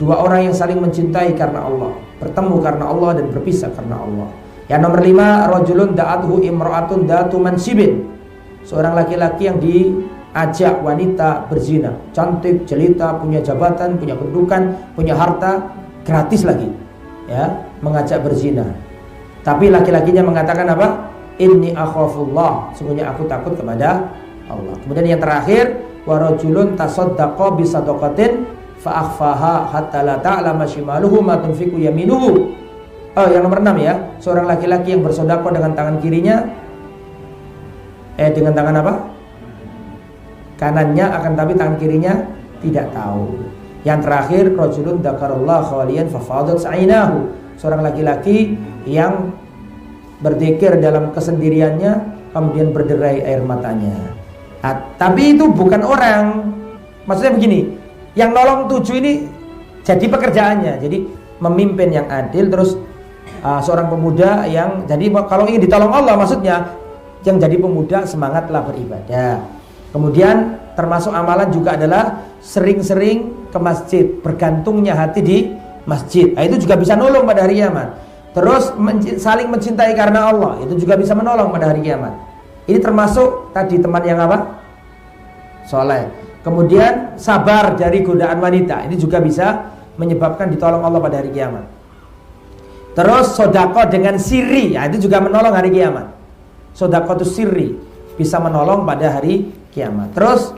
2 orang yang saling mencintai karena Allah, bertemu karena Allah dan berpisah karena Allah. Yang nomor 5, rajulun da'athu imra'atun datu mansibin, seorang laki-laki yang diajak wanita berzina, cantik, jelita, punya jabatan, punya kedudukan, punya harta, gratis lagi, ya, mengajak berzina. Tapi laki-lakinya mengatakan apa? Inni akhafullah, sungguhnya aku takut kepada Allah. Kemudian yang terakhir, wa rajulun tasaddaqa bi sadaqatin fa akhfaha hatta la ta'lama shimaluhu ma tunfiqu yaminuhu. Yang nomor 6 ya, seorang laki-laki yang bersedekah dengan tangan kirinya dengan tangan apa? Kanannya, akan tapi tangan kirinya tidak tahu. Yang terakhir, rajulun dzakarallaha khaliyan fa fadat 'ainahu, seorang laki-laki yang berzikir dalam kesendiriannya, kemudian berderai air matanya. Tapi itu bukan orang. Maksudnya begini, yang nolong 7 ini jadi pekerjaannya. Jadi memimpin yang adil, terus seorang pemuda yang jadi kalau ingin ditolong Allah, maksudnya yang jadi pemuda semangatlah beribadah. Kemudian termasuk amalan juga adalah sering-sering ke masjid, bergantungnya hati di masjid. Itu juga bisa nolong pada hari kiamat. Terus saling mencintai karena Allah, itu juga bisa menolong pada hari kiamat. Ini termasuk tadi teman yang apa? Soleh. Kemudian sabar dari godaan wanita, ini juga bisa menyebabkan ditolong Allah pada hari kiamat. Terus sodako dengan sirri, ya, itu juga menolong hari kiamat. Sodako itu sirri, bisa menolong pada hari kiamat. Terus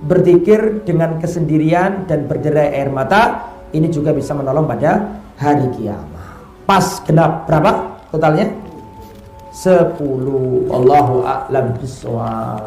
berzikir dengan kesendirian dan berderai air mata, ini juga bisa menolong pada hari kiamat. Pas genap berapa totalnya? 10. Allahu a'lam bishawab.